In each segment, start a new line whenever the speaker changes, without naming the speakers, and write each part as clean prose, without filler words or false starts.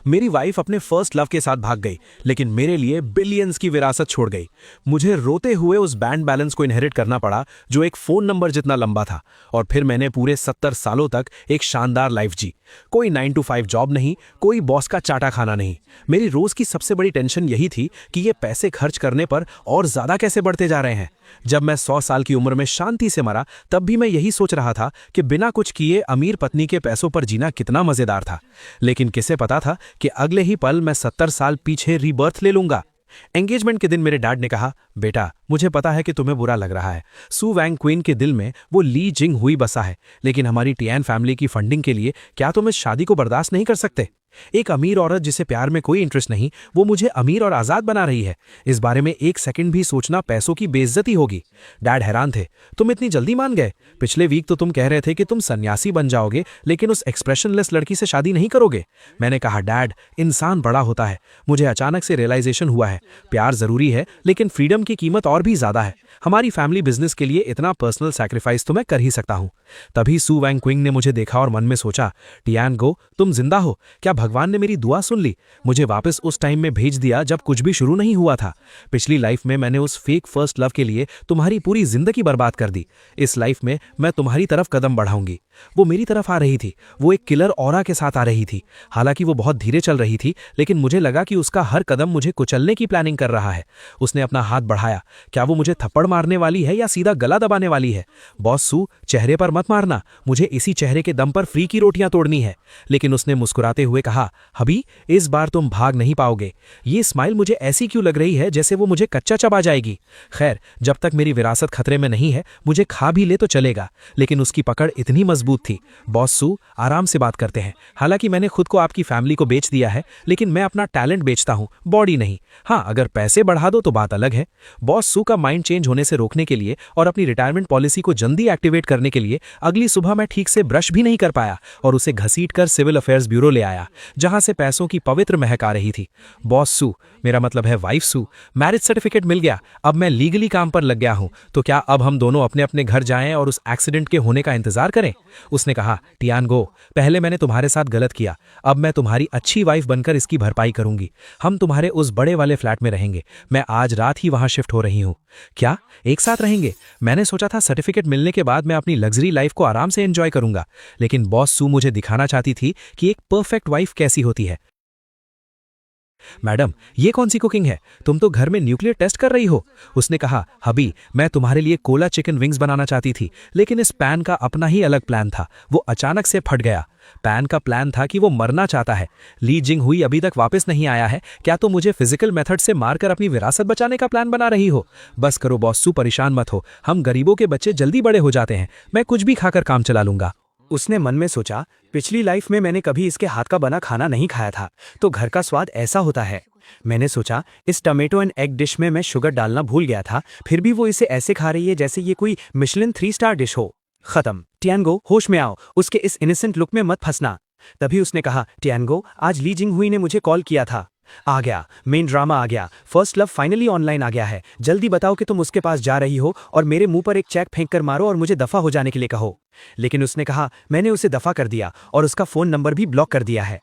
मेरी वाइफ अपने first love के साथ भाग गई, लेकिन मेरे लिए बिलियंस की विरासत छोड़ गई। मुझे रोते हुए उस बैंक बैलेंस को इनहेरिट करना पड़ा जो एक फोन नंबर जितना लंबा था। और फिर मैंने पूरे 70 सालों तक एक शानदार लाइफ जी। कोई 9 to 5 जॉब नहीं, कोई बॉस का चाटा खाना नहीं। मेरी रोज की सबसे बड़ी टेंशन यही थी कि ये पैसे खर्च करने पर और ज्यादा कैसे बढ़ते जा रहे हैं। जब मैं 100 साल की उम्र में शांति से मरा, तब भी मैं यही सोच रहा था कि बिना कुछ किए अमीर पत्नी के पैसों पर जीना कितना मजेदार था। लेकिन किसे पता था कि अगले ही पल मैं 70 साल पीछे रीबर्थ ले लूंगा। एंगेजमेंट के दिन मेरे डैड ने कहा, बेटा मुझे पता है कि तुम्हें बुरा लग रहा है। सू वैंग क्वीन के दिल में वो ली जिंग हुई बसा है, लेकिन हमारी टियान फैमिली की फंडिंग के लिए क्या तुम इस शादी को बर्दाश्त नहीं कर सकते? एक अमीर औरत जिसे प्यार में कोई इंटरेस्ट नहीं, वो मुझे अमीर और आजाद बना रही है। इस बारे में एक सेकंड भी सोचना पैसों की बेइज्जती होगी। डैड हैरान थे, तुम इतनी जल्दी मान गए? पिछले वीक तो तुम कह रहे थे कि तुम सन्यासी बन जाओगे, लेकिन उस एक्सप्रेशनलेस लड़की से शादी नहीं करोगे। मैंने कहा, डैड इंसान बड़ा होता है। मुझे अचानक से रियलाइजेशन हुआ है, प्यार जरूरी है लेकिन फ्रीडम की कीमत और भी ज्यादा है। हमारी फैमिली बिजनेस के लिए इतना पर्सनल सैक्रिफाइस तो मैं कर ही सकता हूँ। तभी सू वैंग क्विंग ने मुझे देखा और मन में सोचा, टियान गो तुम जिंदा हो। क्या भगवान ने मेरी दुआ सुन ली? मुझे वापस उस टाइम में भेज दिया जब कुछ भी शुरू नहीं हुआ था। पिछली लाइफ में मैंने उस फेक फर्स्ट लव के लिए तुम्हारी पूरी जिंदगी बर्बाद कर दी। इस लाइफ में मैं तुम्हारी तरफ कदम बढ़ाऊंगी। वो मेरी तरफ आ रही थी। वो एक किलर ऑरा के साथ आ रही थी। हालांकि वो बहुत धीरे चल रही थी, लेकिन मुझे लगा कि उसका हर कदम मुझे कुचलने की प्लानिंग कर रहा है। उसने अपना हाथ बढ़ाया। क्या वो मुझे थप्पड़ मारने वाली है या सीधा गला दबाने वाली है? बॉस सू, चेहरे पर मत मारना, मुझे इसी चेहरे के दम पर फ्री की रोटियां तोड़नी है। लेकिन उसने मुस्कुराते हुए कहा, हबी इस बार तुम भाग नहीं पाओगे। ये स्माइल मुझे ऐसी क्यों लग रही है जैसे वो मुझे कच्चा चबा जाएगी। खैर, जब तक मेरी विरासत खतरे में नहीं है, मुझे खा भी ले तो चलेगा। लेकिन उसकी पकड़ इतनी मजबूत थी। बॉस सू, आराम से बात करते हैं। हालांकि मैंने खुद को आपकी फैमिली को बेच दिया है, लेकिन मैं अपना टैलेंट बेचता हूं, बॉडी नहीं। हाँ, अगर पैसे बढ़ा दो तो बात अलग है। बॉस सू का माइंड चेंज होने से रोकने के लिए और अपनी रिटायरमेंट पॉलिसी को जल्दी एक्टिवेट करने के लिए अगली सुबह मैं ठीक से ब्रश भी नहीं कर पाया और उसे घसीटकर सिविल अफेयर्स ब्यूरो ले आया, जहां से पैसों की पवित्र महक आ रही थी। बॉस सू, मेरा मतलब है वाइफ सू, मैरिज सर्टिफिकेट मिल गया। अब मैं लीगली काम पर लग गया हूं। तो क्या अब हम दोनों अपने अपने घर जाएं और उस एक्सीडेंट के होने का इंतजार करें? उसने कहा, टियान गो, पहले मैंने तुम्हारे साथ गलत किया। अब मैं तुम्हारी अच्छी वाइफ बनकर इसकी भरपाई करूंगी। हम तुम्हारे उस बड़े वाले फ्लैट में रहेंगे। मैं आज रात ही वहां शिफ्ट हो रही हूं। क्या एक साथ रहेंगे? मैंने सोचा था सर्टिफिकेट मिलने के बाद मैं अपनी लग्जरी लाइफ को आराम से एंजॉय करूंगा। लेकिन बॉस सू मुझे दिखाना चाहती थी कि एक परफेक्ट वाइफ कैसी होती है। मैडम, ये कौन सी कुकिंग है? तुम तो घर में न्यूक्लियर टेस्ट कर रही हो। उसने कहा, हबी मैं तुम्हारे लिए कोला चिकन विंग्स बनाना चाहती थी, लेकिन इस पैन का अपना ही अलग प्लान था। वो अचानक से फट गया। पैन का प्लान था कि वो मरना चाहता है। ली जिंग हुई अभी तक वापस नहीं आया है। क्या तुम मुझे फिजिकल मेथड से मारकर अपनी विरासत बचाने का प्लान बना रही हो? बस करो बॉस सू, परेशान मत हो। हम गरीबों के बच्चे जल्दी बड़े हो जाते हैं। मैं कुछ भी खाकर काम चला लूंगा।
उसने मन में सोचा, पिछली लाइफ में मैंने कभी इसके हाथ का बना खाना नहीं खाया था, तो घर का स्वाद ऐसा होता है। मैंने सोचा, इस टमेटो एंड एग डिश में मैं शुगर डालना भूल गया था, फिर भी वो इसे ऐसे खा रही है जैसे ये कोई मिशेलिन 3 स्टार डिश हो। खत्म। टियानगो, होश में आओ, उसके इस इनोसेंट लुक में मत फंसना। तभी उसने कहा, टियानगो, आज ली जिंग हुई ने मुझे कॉल किया था। आ गया, मेन ड्रामा आ गया। फर्स्ट लव फाइनली ऑनलाइन आ गया है। जल्दी बताओ कि तुम उसके पास जा रही हो और मेरे मुंह पर एक चेक फेंक कर मारो और मुझे दफा हो जाने के लिए कहो। लेकिन उसने कहा, मैंने उसे दफा कर दिया और उसका फोन नंबर भी ब्लॉक कर दिया है।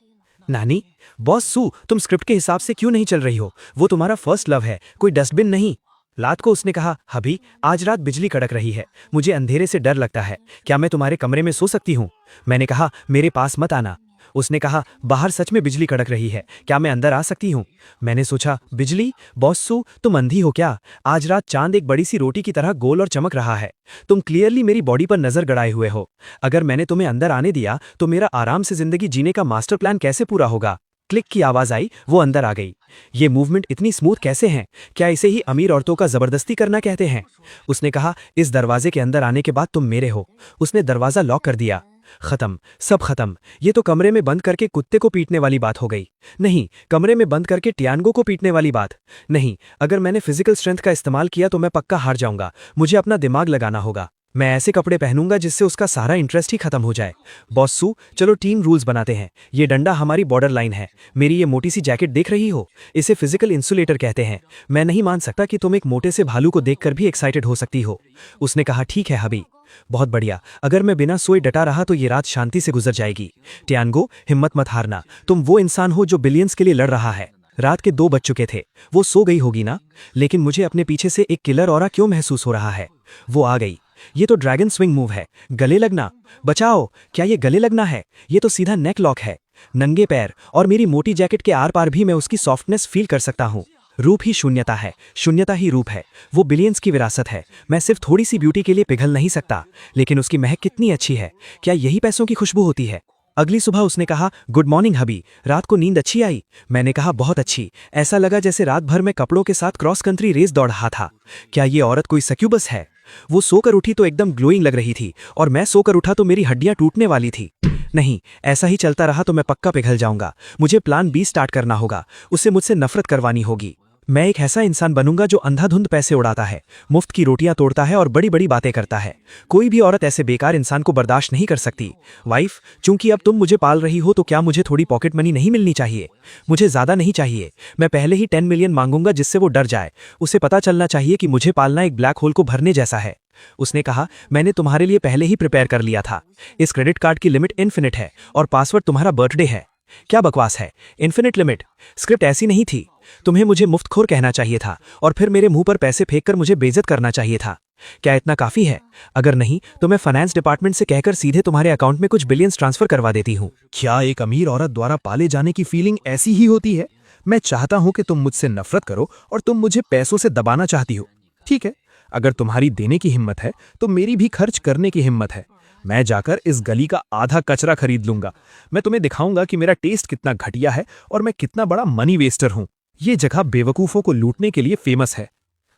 नानी, बॉस सू, तुम स्क्रिप्ट के हिसाब से क्यों नहीं चल रही हो? वो तुम्हारा फर्स्ट लव है, कोई डस्टबिन नहीं। रात को उसने कहा, हबी आज रात बिजली कड़क रही है, मुझे अंधेरे से डर लगता है। क्या मैं तुम्हारे कमरे में सो सकती हूँ? मैंने कहा, मेरे पास मत आना। उसने कहा, बाहर सच में बिजली कड़क रही है, क्या मैं अंदर आ सकती हूँ? मैंने सोचा, बिजली? बॉस सू, तुम अंधी हो क्या? आज रात चांद एक बड़ी सी रोटी की तरह गोल और चमक रहा है। तुम क्लियरली मेरी बॉडी पर नजर गड़ाए हुए हो। अगर मैंने तुम्हें अंदर आने दिया तो मेरा आराम से जिंदगी जीने का मास्टर प्लान कैसे पूरा होगा? क्लिक की आवाज आई, वो अंदर आ गई। ये मूवमेंट इतनी स्मूथ कैसे हैं? क्या इसे ही अमीर औरतों का जबरदस्ती करना कहते हैं? उसने कहा, इस दरवाजे के अंदर आने के बाद तुम मेरे हो। उसने दरवाजा लॉक कर दिया। खत्म, सब खत्म। ये तो कमरे में बंद करके कुत्ते को पीटने वाली बात हो गई। नहीं, कमरे में बंद करके टियानगो को पीटने वाली बात नहीं। अगर मैंने फिजिकल स्ट्रेंथ का इस्तेमाल किया तो मैं पक्का हार जाऊंगा। मुझे अपना दिमाग लगाना होगा। मैं ऐसे कपड़े पहनूंगा जिससे उसका सारा इंटरेस्ट ही खत्म हो जाए। बॉस सू, चलो टीम रूल्स बनाते हैं। ये डंडा हमारी बॉर्डर लाइन है। मेरी ये मोटी सी जैकेट देख रही हो, इसे फिजिकल इंसुलेटर कहते हैं। मैं नहीं मान सकता कि तुम एक मोटे से भालू को देखकर भी एक्साइटेड हो सकती हो। उसने कहा, ठीक है हबी, बहुत बढ़िया। अगर मैं बिना सोए डटा रहा तो ये रात शांति से गुजर जाएगी। टियानगो, हिम्मत मत हारना। तुम वो इंसान हो जो बिलियंस के लिए लड़ रहा है। रात के 2 बज चुके थे। वो सो गई होगी ना, लेकिन मुझे अपने पीछे से एक किलर ऑरा क्यों महसूस हो रहा है। वो आ गई। ये तो ड्रैगन स्विंग मूव है। गले लगना। बचाओ, क्या ये गले लगना है? ये तो सीधा नेक लॉक है। नंगे पैर और मेरी मोटी जैकेट के आर पार भी मैं उसकी सॉफ्टनेस फील कर सकता हूँ। रूप ही शून्यता है, शून्यता ही रूप है। वो बिलियंस की विरासत है। मैं सिर्फ थोड़ी सी ब्यूटी के लिए पिघल नहीं सकता, लेकिन उसकी महक कितनी अच्छी है। क्या यही पैसों की खुशबू होती है? अगली सुबह उसने कहा, गुड मॉर्निंग हबी, रात को नींद अच्छी आई? मैंने कहा, बहुत अच्छी। ऐसा लगा जैसे रात भर मैं कपड़ों के साथ क्रॉस कंट्री रेस दौड़ रहा था। क्या ये औरत कोई सक्यूबस है? वो सोकर उठी तो एकदम ग्लोइंग लग रही थी, और मैं सोकर उठा तो मेरी हड्डियां टूटने वाली थी। नहीं, ऐसा ही चलता रहा तो मैं पक्का पिघल जाऊंगा। मुझे प्लान बी स्टार्ट करना होगा। उसे मुझसे नफरत करवानी होगी। मैं एक ऐसा इंसान बनूंगा जो अंधाधुंध पैसे उड़ाता है, मुफ्त की रोटियां तोड़ता है और बड़ी बड़ी बातें करता है। कोई भी औरत ऐसे बेकार इंसान को बर्दाश्त नहीं कर सकती। वाइफ, चूंकि अब तुम मुझे पाल रही हो तो क्या मुझे थोड़ी पॉकेट मनी नहीं मिलनी चाहिए? मुझे ज्यादा नहीं चाहिए। मैं पहले ही 10 मिलियन मांगूंगा जिससे वो डर जाए। उसे पता चलना चाहिए कि मुझे पालना एक ब्लैक होल को भरने जैसा है। उसने कहा, मैंने तुम्हारे लिए पहले ही प्रिपेयर कर लिया था। इस क्रेडिट कार्ड की लिमिट इन्फिनिट है और पासवर्ड तुम्हारा बर्थडे है। क्या बकवास है? Infinite limit? स्क्रिप्ट ऐसी नहीं थी। तुम्हें मुझे मुफ्तखोर कहना चाहिए था और फिर मेरे मुंह पर पैसे फेंककर मुझे बेइज्जत करना चाहिए था। क्या इतना काफी है? अगर नहीं तो मैं फाइनेंस डिपार्टमेंट से कहकर सीधे तुम्हारे अकाउंट में कुछ बिलियंस ट्रांसफर करवा देती हूँ।
क्या एक अमीर औरत द्वारा पाले जाने की फीलिंग ऐसी ही होती है? मैं चाहता हूं कि तुम मुझसे नफरत करो और तुम मुझे पैसों से दबाना चाहती हो। ठीक है, अगर तुम्हारी देने की हिम्मत है तो मेरी भी खर्च करने की हिम्मत है। मैं जाकर इस गली का आधा कचरा खरीद लूंगा। मैं तुम्हें दिखाऊंगा कि मेरा टेस्ट कितना घटिया है और मैं कितना बड़ा मनी वेस्टर हूं। ये जगह बेवकूफों को लूटने के लिए फेमस है।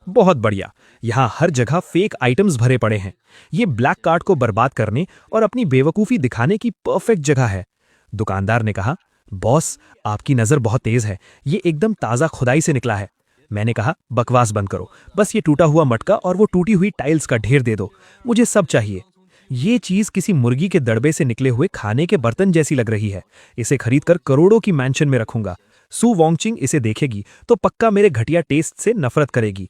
बहुत बढ़िया, यहाँ हर जगह फेक आइटम्स भरे पड़े हैं। ये ब्लैक कार्ड को बर्बाद करने और अपनी बेवकूफी दिखाने की परफेक्ट जगह है। दुकानदार ने कहा, बॉस, आपकी नजर बहुत तेज है। ये एकदम ताजा खुदाई से निकला है। मैंने कहा, बकवास बंद करो। बस ये टूटा हुआ मटका और वो टूटी हुई टाइल्स का ढेर दे दो। मुझे सब चाहिए। ये चीज किसी मुर्गी के दड़बे से निकले हुए खाने के बर्तन जैसी लग रही है। इसे खरीदकर करोड़ों की मैंशन में रखूंगा। सू वॉन्गचिंग इसे देखेगी तो पक्का मेरे घटिया टेस्ट से नफरत करेगी।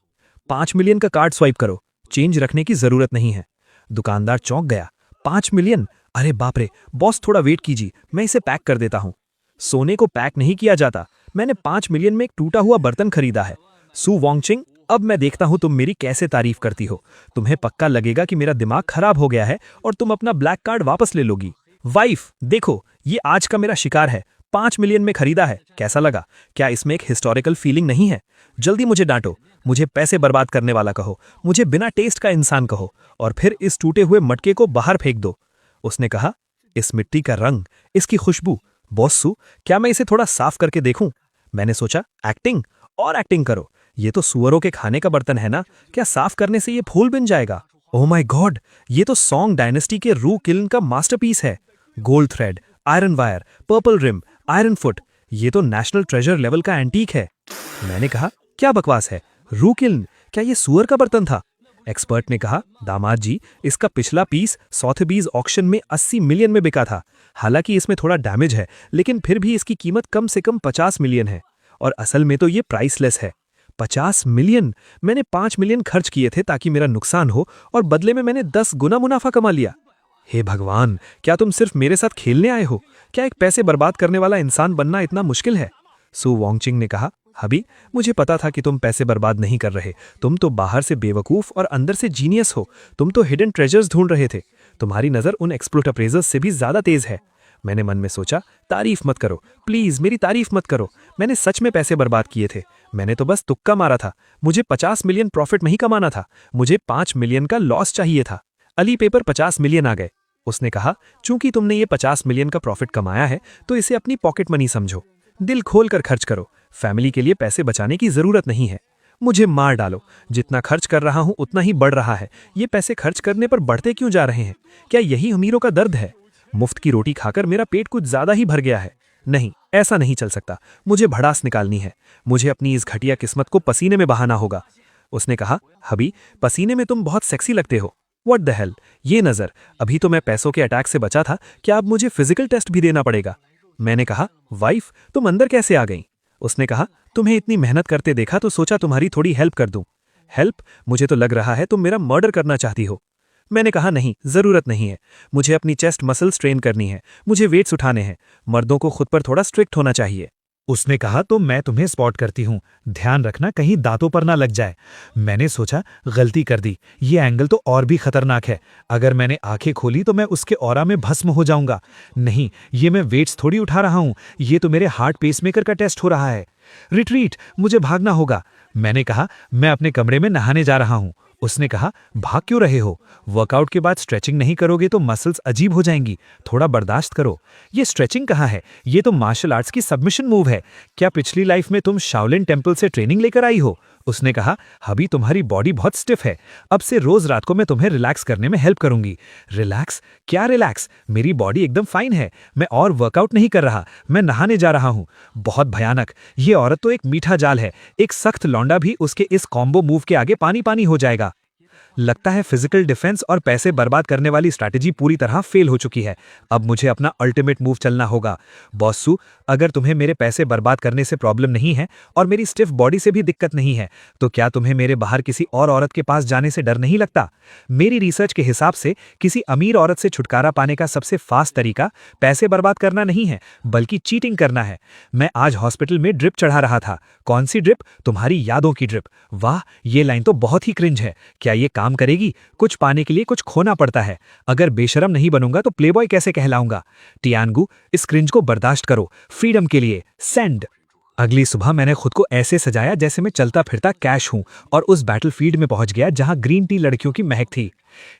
5 मिलियन का कार्ड स्वाइप करो। चेंज रखने की जरूरत नहीं है। दुकानदार चौंक गया। 5 मिलियन? अरे बाप रे! बॉस, थोड़ा वेट कीजिए, मैं इसे पैक कर देता हूं। सोने को पैक नहीं किया जाता। मैंने 5 मिलियन में एक टूटा हुआ बर्तन खरीदा है। सू वॉन्गचिंग, अब मैं देखता हूं तुम मेरी कैसे तारीफ करती हो। तुम्हें पक्का लगेगा कि मेरा दिमाग खराब हो गया है और तुम अपना ब्लैक कार्ड वापस ले लोगी। वाइफ, देखो, ये आज का मेरा शिकार है। 5 मिलियन में खरीदा है। कैसा लगा? क्या इसमें एक हिस्टोरिकल फीलिंग नहीं है? जल्दी मुझे डांटो। मुझे पैसे बर्बाद करने वाला कहो। मुझे बिना टेस्ट का इंसान कहो और फिर इस टूटे हुए मटके को बाहर फेंक दो। उसने कहा, इस मिट्टी का रंग, इसकी खुशबू। बॉस सू, क्या मैं इसे थोड़ा साफ करके देखूं? मैंने सोचा, एक्टिंग और एक्टिंग करो। ये तो सुअरों के खाने का बर्तन है ना? क्या साफ करने से ये फूल बन जाएगा? ओह माय गॉड, ये तो सॉन्ग डायनेस्टी के रू किल्न का मास्टरपीस है। Gold thread, iron wire, purple rim, iron foot. ये तो नेशनल ट्रेजर लेवल का एंटीक है। मैंने कहा, क्या बकवास है? रू किल्न? क्या ये सुअर का बर्तन था? एक्सपर्ट ने कहा, दामाद जी, इसका पिछला पीस सॉथबीज ऑक्शन में 80 मिलियन में बिका था। हालांकि इसमें थोड़ा डैमेज है, लेकिन फिर भी इसकी कीमत कम से कम 50 मिलियन है। और असल में तो ये प्राइसलेस है। 50 मिलियन? मैंने 5 मिलियन खर्च किए थे ताकि मेरा नुकसान हो और बदले में मैंने 10 गुना मुनाफा कमा लिया। हे भगवान, क्या तुम सिर्फ मेरे साथ खेलने आए हो? क्या एक पैसे बर्बाद करने वाला इंसान बनना इतना मुश्किल है? सू वॉन्गचिंग ने कहा, हबी, मुझे पता था कि तुम पैसे बर्बाद नहीं कर रहे। तुम तो बाहर से बेवकूफ और अंदर से जीनियस हो। तुम तो हिडन ट्रेजर्स ढूंढ रहे थे। तुम्हारी नजर उन एक्सप्लोट अप्रेजर्स से भी ज्यादा तेज है। मैंने मन में सोचा, तारीफ मत करो प्लीज, मेरी तारीफ मत करो। मैंने सच में पैसे बर्बाद किए थे। मैंने तो बस तुक्का मारा था। मुझे 50 मिलियन प्रॉफिट में ही कमाना था। मुझे 5 मिलियन का लॉस चाहिए था। अली पे पर 50 मिलियन आ गए। उसने कहा, चूंकि तुमने ये 50 मिलियन का प्रॉफिट कमाया है तो इसे अपनी पॉकेट मनी समझो। दिल खोल कर खर्च करो। फैमिली के लिए पैसे बचाने की जरूरत नहीं है। मुझे मार डालो। जितना खर्च कर रहा हूं उतना ही बढ़ रहा है। ये पैसे खर्च करने पर बढ़ते क्यों जा रहे हैं? क्या यही अमीरों का दर्द है? मुफ्त की रोटी खाकर मेरा पेट कुछ ज्यादा ही भर गया है। नहीं, ऐसा नहीं चल सकता। मुझे भड़ास निकालनी है। मुझे अपनी इस घटिया किस्मत को पसीने में बहाना होगा। उसने कहा, हबी, पसीने में तुम बहुत सेक्सी लगते हो। व्हाट द हेल, ये नजर, अभी तो मैं पैसों के अटैक से बचा था, क्या अब मुझे फिजिकल टेस्ट भी देना पड़ेगा? मैंने कहा, वाइफ, तुम अंदर कैसे आ गई? उसने कहा, तुम्हें इतनी मेहनत करते देखा तो सोचा तुम्हारी थोड़ी हेल्प कर दूं। हेल्प? मुझे तो लग रहा है तुम मेरा मर्डर करना चाहती हो। मैंने कहा, नहीं, जरूरत नहीं है। मुझे अपनी चेस्ट मसल्स ट्रेन करनी है, मुझे वेट्स उठाने हैं। मर्दों को खुद पर थोड़ा स्ट्रिक्ट होना चाहिए।
उसने कहा, तो मैं तुम्हें स्पॉट करती हूँ, ध्यान रखना कहीं दांतों पर ना लग जाए। मैंने सोचा, गलती कर दी, ये एंगल तो और भी खतरनाक है। अगर मैंने आंखें खोली तो मैं उसके ऑरा में भस्म हो जाऊंगा। नहीं, ये मैं वेट्स थोड़ी उठा रहा हूँ, ये तो मेरे हार्ट पेसमेकर का टेस्ट हो रहा है। रिट्रीट, मुझे भागना होगा। मैंने कहा, मैं अपने कमरे में नहाने जा रहा हूँ। उसने कहा, भाग क्यों रहे हो? वर्कआउट के बाद स्ट्रेचिंग नहीं करोगे तो मसल्स अजीब हो जाएंगी, थोड़ा बर्दाश्त करो। ये स्ट्रेचिंग कहाँ है? ये तो मार्शल आर्ट्स की सबमिशन मूव है। क्या पिछली लाइफ में तुम शाओलिन टेम्पल से ट्रेनिंग लेकर आई हो? उसने कहा, अभी तुम्हारी बॉडी बहुत स्टिफ है, अब से रोज रात को मैं तुम्हें रिलैक्स करने में हेल्प करूंगी। रिलैक्स? क्या रिलैक्स? मेरी बॉडी एकदम फाइन है, मैं और वर्कआउट नहीं कर रहा, मैं नहाने जा रहा हूं। बहुत भयानक, ये औरत तो एक मीठा जाल है, एक सख्त लौंडा भी उसके इस कॉम्बो मूव के आगे पानी पानी हो जाएगा। लगता है फिजिकल डिफेंस और पैसे बर्बाद करने वाली स्ट्रैटेजी पूरी तरह फेल हो चुकी है। अब मुझे अपना अल्टीमेट मूव चलना होगा। बॉसू, अगर तुम्हें मेरे पैसे बर्बाद करने से प्रॉब्लम नहीं है और मेरी स्टिफ बॉडी से भी दिक्कत नहीं है, तो क्या तुम्हें मेरे बाहर किसी और औरत के पास जाने से डर नहीं लगता? मेरी रिसर्च के हिसाब से किसी अमीर औरत से छुटकारा पाने का सबसे फास्ट तरीका पैसे बर्बाद करना नहीं है, बल्कि चीटिंग करना है। मैं आज हॉस्पिटल में ड्रिप चढ़ा रहा था। कौन सी ड्रिप? तुम्हारी यादों की ड्रिप। वाह, ये लाइन तो बहुत ही क्रिंज है। क्या ये काम करेगी? कुछ पाने के लिए कुछ खोना पड़ता है। अगर बेशरम नहीं बनूंगा तो प्लेबॉय कैसे कहलाऊंगा? टियानगू, इस क्रिंज को बर्दाश्त करो, फ्रीडम के लिए सेंड। अगली सुबह मैंने खुद को ऐसे सजाया जैसे मैं चलता फिरता कैश हूं और उस बैटलफील्ड में पहुंच गया जहां ग्रीन टी लड़कियों की महक थी।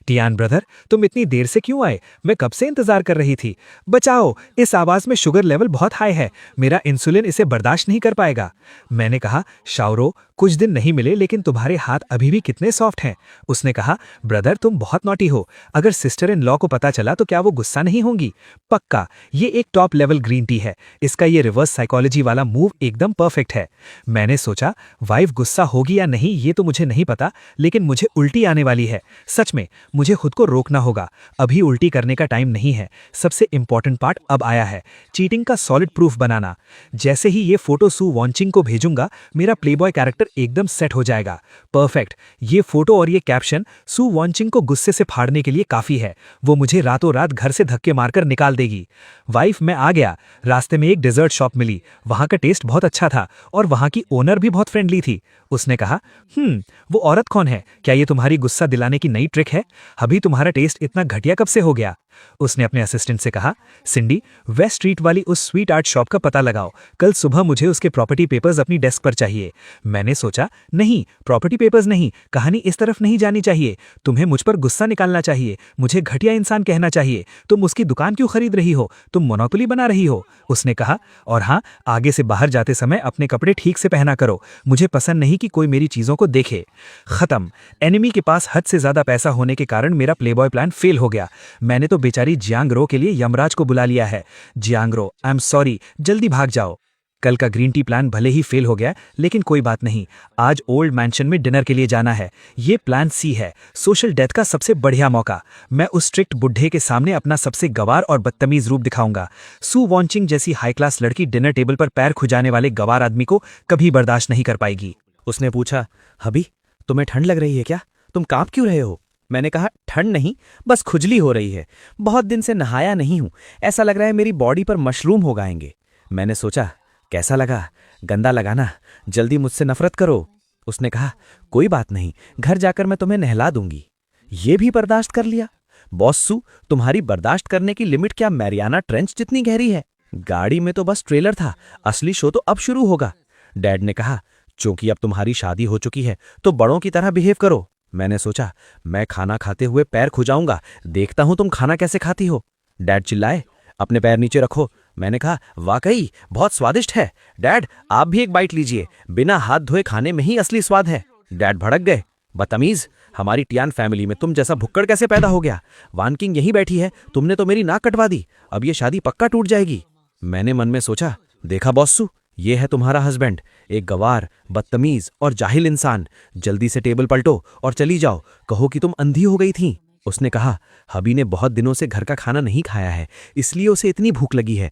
टियान ब्रदर, तुम इतनी देर से क्यों आए? मैं कब से इंतजार कर रही थी। बचाओ, इस आवाज में शुगर लेवल बहुत हाई है, मेरा इंसुलिन इसे बर्दाश्त नहीं कर पाएगा। मैंने कहा, शाओरो, कुछ दिन नहीं मिले लेकिन तुम्हारे हाथ अभी भी कितने सॉफ्ट हैं। उसने कहा, ब्रदर तुम बहुत नॉटी हो, अगर सिस्टर इन लॉ को पता चला तो क्या वो गुस्सा नहीं होंगी? पक्का, ये एक टॉप लेवल ग्रीन टी है, इसका ये रिवर्स साइकोलॉजी वाला मूव एकदम परफेक्ट है। मैंने सोचा, वाइफ गुस्सा होगी या नहीं ये तो मुझे नहीं पता, लेकिन मुझे उल्टी आने वाली है। सच में मुझे खुद को रोकना होगा, अभी उल्टी करने का टाइम नहीं है। सबसे इंपॉर्टेंट पार्ट अब आया है, चीटिंग का सॉलिड प्रूफ बनाना। जैसे ही ये फोटो सू वॉन्चिंग को भेजूंगा, मेरा प्लेबॉय कैरेक्टर एकदम सेट हो जाएगा। परफेक्ट, ये फोटो और ये कैप्शन सू वॉन्चिंग को गुस्से से फाड़ने के लिए काफी है। वो मुझे रातों रात घर से धक्के मारकर निकाल देगी। वाइफ, मैं आ गया। रास्ते में एक डेजर्ट शॉप मिली, वहां का टेस्ट बहुत अच्छा था और वहां की ओनर भी बहुत फ्रेंडली थी। उसने कहा, वो औरत कौन है? क्या ये तुम्हारी गुस्सा दिलाने की नई ट्रिक है? अभी तुम्हारा टेस्ट इतना घटिया कब से हो गया? उसने अपने असिस्टेंट से कहा, सिंडी, वेस्ट स्ट्रीट वाली उस स्वीट आर्ट शॉप का पता लगाओ, कल सुबह मुझे उसके प्रॉपर्टी पेपर्स अपनी डेस्क पर चाहिए। मैंने सोचा, नहीं, प्रॉपर्टी पेपर्स नहीं, कहानी इस तरफ नहीं जानी चाहिए। तुम्हें मुझ पर गुस्सा निकालना चाहिए, मुझे घटिया इंसान कहना चाहिए। तुम उसकी दुकान क्यों खरीद रही हो? तुम मोनोपोली बना रही हो। उसने कहा, और हाँ, आगे से बाहर जाते समय अपने कपड़े ठीक से पहना करो, मुझे पसंद नहीं कि कोई मेरी चीजों को देखे। खत्म। एनिमी के पास हद से ज्यादा पैसा होने के कारण मेरा प्लेबॉय प्लान फेल हो गया। मैंने तो बेचारी जियांगरो के लिए यमराज को बुला लिया है। जियांगरो, आई एम सॉरी, जल्दी भाग जाओ। कल का ग्रीन टी प्लान भले ही फेल हो गया, लेकिन कोई बात नहीं, आज ओल्ड मैंशन में डिनर के लिए जाना है। ये प्लान सी है, सोशल डेथ का सबसे बढ़िया मौका। मैं उस स्ट्रिक्ट बुढ़े के सामने अपना सबसे गवार और बदतमीज रूप दिखाऊंगा। सू वॉन्चिंग जैसी हाई क्लास लड़की डिनर टेबल पर पैर खुजाने वाले गवार आदमी को कभी बर्दाश्त नहीं कर पाएगी।
उसने पूछा, हबी, तुम्हें ठंड लग रही है क्या? तुम कांप क्यों रहे हो? मैंने कहा, ठंड नहीं, बस खुजली हो रही है, बहुत दिन से नहाया नहीं हूं, ऐसा लग रहा है मेरी बॉडी पर मशरूम हो गाएंगे। मैंने सोचा, कैसा लगा? गंदा लगा ना? जल्दी मुझसे नफरत करो। उसने कहा, कोई बात नहीं, घर जाकर मैं तुम्हें नहला दूंगी। ये भी बर्दाश्त कर लिया? बॉस सू, तुम्हारी बर्दाश्त करने की लिमिट क्या मैरियाना ट्रेंच जितनी गहरी है? गाड़ी में तो बस ट्रेलर था, असली शो तो अब शुरू होगा। डैड ने कहा, चूंकि अब तुम्हारी शादी हो चुकी है तो बड़ों की तरह बिहेव करो। मैंने सोचा, मैं खाना खाते हुए पैर खुजाऊंगा, देखता हूं तुम खाना कैसे खाती हो। डैड चिल्लाए, अपने पैर नीचे रखो। मैंने कहा, वाकई बहुत स्वादिष्ट है। डैड, आप भी एक बाइट लीजिए, बिना हाथ धोए खाने में ही असली स्वाद है। डैड भड़क गए, बदतमीज, हमारी टियान फैमिली में तुम जैसा भुक्कड़ कैसे पैदा हो गया? वान किंग यहीं बैठी है, तुमने तो मेरी नाक कटवा दी, अब ये शादी पक्का टूट जाएगी। मैंने मन में सोचा, देखा बॉसू, ये है तुम्हारा हस्बैंड, एक गवार, बदतमीज और जाहिल इंसान। जल्दी से टेबल पलटो और चली जाओ, कहो कि तुम अंधी हो गई थी। उसने कहा, हबी ने बहुत दिनों से घर का खाना नहीं खाया है, इसलिए उसे इतनी भूख लगी है।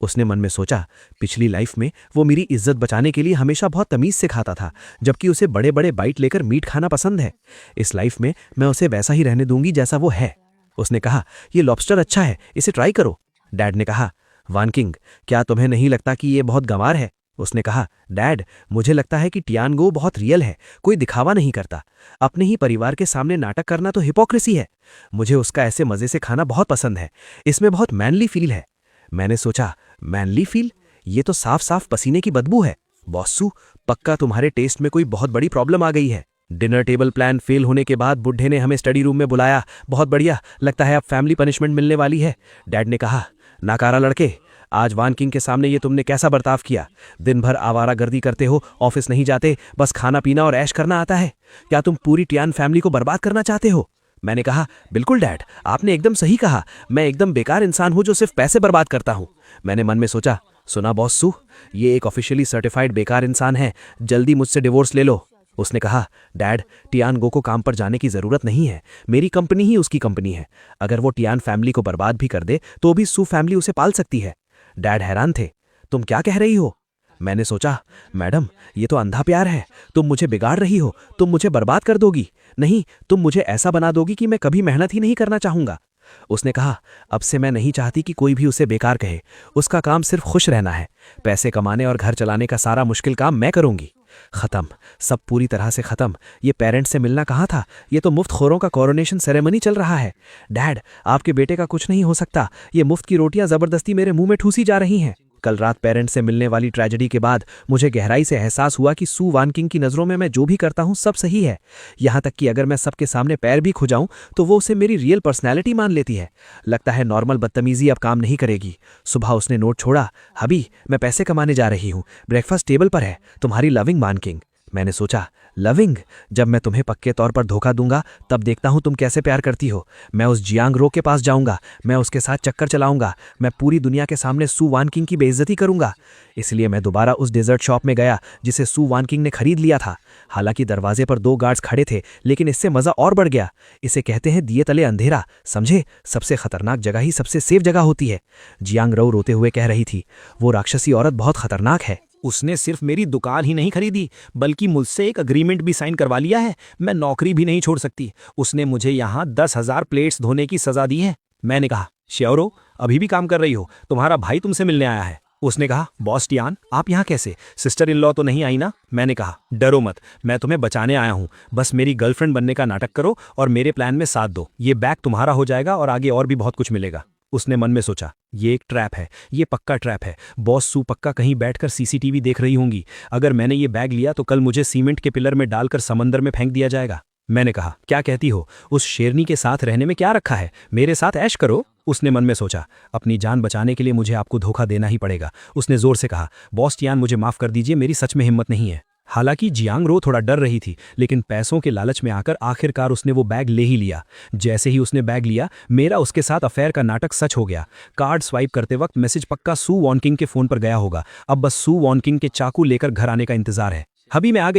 उसने मन में सोचा, पिछली लाइफ में वो मेरी इज्जत बचाने के लिए हमेशा बहुत तमीज से खाता था, जबकि उसे बड़े बड़े बाइट लेकर मीट खाना पसंद है। इस लाइफ में मैं उसे वैसा ही रहने दूंगी जैसा वो है। उसने कहा, ये लॉबस्टर अच्छा है, इसे ट्राई करो। डैड ने कहा, वान किंग, क्या तुम्हें नहीं लगता कि ये बहुत गंवार है? उसने कहा, डैड, मुझे लगता है कि टियानगो बहुत रियल है, कोई दिखावा नहीं करता। अपने ही परिवार के सामने नाटक करना तो हिपोक्रेसी है। मुझे उसका ऐसे मजे से खाना बहुत पसंद है, इसमें बहुत मैनली फील है। मैंने सोचा, मैनली फील? ये तो साफ साफ पसीने की बदबू है। बॉस्सू, पक्का तुम्हारे टेस्ट में कोई बहुत बड़ी प्रॉब्लम आ गई है। डिनर टेबल प्लान फेल होने के बाद बुढ़े ने हमें स्टडी रूम में बुलाया। बहुत बढ़िया, लगता है अब फैमिली पनिशमेंट मिलने वाली है। डैड ने कहा, नाकारा लड़के, आज वान किंग के सामने ये तुमने कैसा बर्ताव किया? दिन भर आवारागर्दी करते हो, ऑफिस नहीं जाते, बस खाना पीना और ऐश करना आता है। क्या तुम पूरी टियान फैमिली को बर्बाद करना चाहते हो? मैंने कहा, बिल्कुल डैड, आपने एकदम सही कहा। मैं एकदम बेकार इंसान हूं जो सिर्फ पैसे बर्बाद करता हूं। मैंने मन में सोचा, सुना बॉस्सू, ये एक ऑफिशियली सर्टिफाइड बेकार इंसान है, जल्दी मुझसे डिवोर्स ले लो। उसने कहा, डैड, टियानगो को काम पर जाने की जरूरत नहीं है, मेरी कंपनी ही उसकी कंपनी है। अगर वो टियान फैमिली को बर्बाद भी कर दे तो भी सू फैमिली उसे पाल सकती है। डैड हैरान थे, तुम क्या कह रही हो? मैंने सोचा, मैडम, ये तो अंधा प्यार है। तुम मुझे बिगाड़ रही हो, तुम मुझे बर्बाद कर दोगी। नहीं, तुम मुझे ऐसा बना दोगी कि मैं कभी मेहनत ही नहीं करना चाहूंगा। उसने कहा, अब से मैं नहीं चाहती कि कोई भी उसे बेकार कहे। उसका काम सिर्फ खुश रहना है। पैसे कमाने और घर चलाने का सारा मुश्किल काम मैं करूंगी। खत्म, सब पूरी तरह से खत्म। ये पेरेंट्स से मिलना कहाँ था? ये तो मुफ्त खोरों का कोरोनेशन सेरेमनी चल रहा है। डैड, आपके बेटे का कुछ नहीं हो सकता। ये मुफ्त की रोटियां जबरदस्ती मेरे मुंह में ठूसी जा रही हैं। कल रात पेरेंट्स से मिलने वाली ट्रेजेडी के बाद मुझे गहराई से एहसास हुआ कि सू वान किंग की नज़रों में मैं जो भी करता हूं सब सही है। यहां तक कि अगर मैं सबके सामने पैर भी खुजाऊं तो वो उसे मेरी रियल पर्सनैलिटी मान लेती है। लगता है नॉर्मल बदतमीजी अब काम नहीं करेगी। सुबह उसने नोट छोड़ा, हबी, मैं पैसे कमाने जा रही हूं, ब्रेकफास्ट टेबल पर है, तुम्हारी लविंग वान किंग। मैंने सोचा, लविंग? जब मैं तुम्हें पक्के तौर पर धोखा दूंगा तब देखता हूं तुम कैसे प्यार करती हो। मैं उस जियांग रो के पास जाऊंगा, मैं उसके साथ चक्कर चलाऊंगा, मैं पूरी दुनिया के सामने सू वान किंग की बेइज्जती करूंगा। इसलिए मैं दोबारा उस डेजर्ट शॉप में गया जिसे सू वान किंग ने खरीद लिया था। हालांकि दरवाजे पर 2 गार्ड्स खड़े थे, लेकिन इससे मजा और बढ़ गया। इसे कहते हैं दिए तले अंधेरा, समझे? सबसे खतरनाक जगह ही सबसे सेफ जगह होती है। जियांग रो रोते हुए कह रही थी, वो राक्षसी औरत बहुत खतरनाक है।
उसने सिर्फ मेरी दुकान ही नहीं खरीदी, बल्कि मुझसे एक अग्रीमेंट भी साइन करवा लिया है। मैं नौकरी भी नहीं छोड़ सकती। उसने मुझे यहाँ 10,000 प्लेट्स धोने की सजा दी है। मैंने कहा, श्योर हो? अभी भी काम कर रही हो? तुम्हारा भाई तुमसे मिलने आया है। उसने कहा, बॉस टियान, आप यहाँ कैसे? सिस्टर इन लॉ तो नहीं आई ना? मैंने कहा, डरो मत, मैं तुम्हें बचाने आया हूँ। बस मेरी गर्लफ्रेंड बनने का नाटक करो और मेरे प्लान में साथ दो। ये बैग तुम्हारा हो जाएगा और आगे और भी बहुत कुछ मिलेगा। उसने मन में सोचा, ये एक ट्रैप है, ये पक्का ट्रैप है। बॉस सू पक्का कहीं बैठकर सीसीटीवी देख रही होंगी। अगर मैंने ये बैग लिया तो कल मुझे सीमेंट के पिलर में डालकर समंदर में फेंक दिया जाएगा। मैंने कहा, क्या कहती हो? उस शेरनी के साथ रहने में क्या रखा है? मेरे साथ ऐश करो। उसने मन में सोचा, अपनी जान बचाने के लिए मुझे आपको धोखा देना ही पड़ेगा। उसने जोर से कहा, बॉस टियान, मुझे माफ कर दीजिए, मेरी सच में हिम्मत नहीं है। हालांकि जियांग रो थोड़ा डर रही थी, लेकिन पैसों के लालच में आकर आखिरकार उसने वो बैग ले ही लिया। जैसे ही उसने बैग लिया, मेरा उसके साथ अफेयर का नाटक सच हो गया। कार्ड स्वाइप करते वक्त मैसेज पक्का सू वान किंग के फोन पर गया होगा। अब बस सू वान किंग के चाकू लेकर घर आने का इंतजार है। हबी, मैं आ